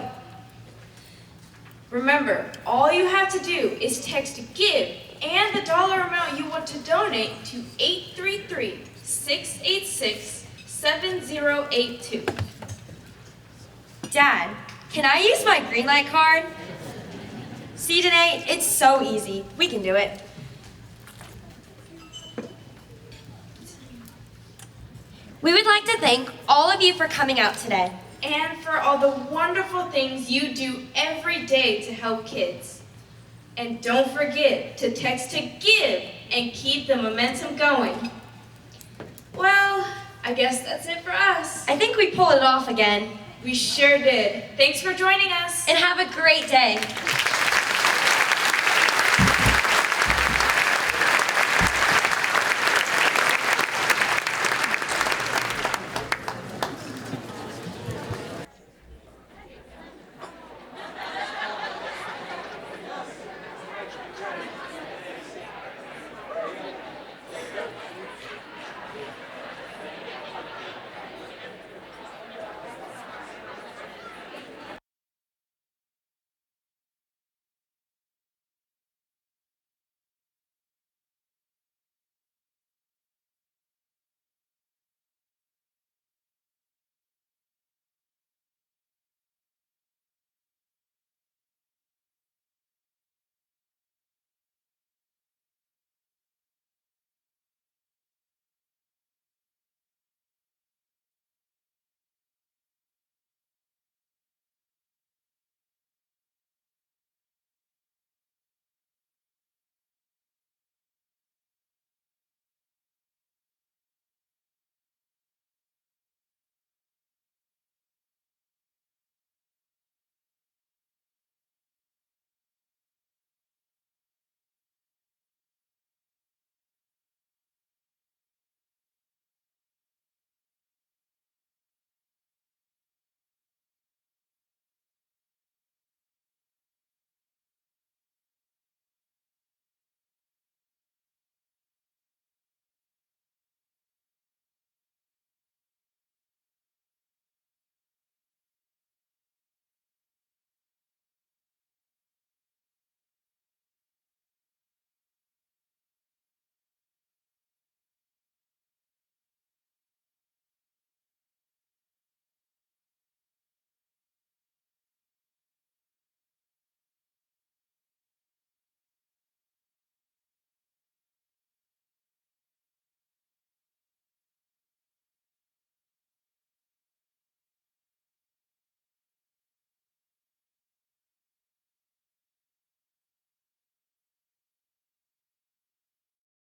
Speaker 3: Remember, all you have to do is text GIVE and the dollar amount you want to donate to 833-686-7082.
Speaker 4: Dad, can I use my green light card? See, Danae, it's so easy. We can do it. We would like to thank all of you for coming out today.
Speaker 3: And for all the wonderful things you do every day to help kids. And don't forget to text to GIVE and keep the momentum going. Well, I guess that's it for us.
Speaker 4: I think we pulled it off again.
Speaker 3: We sure did. Thanks for joining us.
Speaker 4: And have a great day.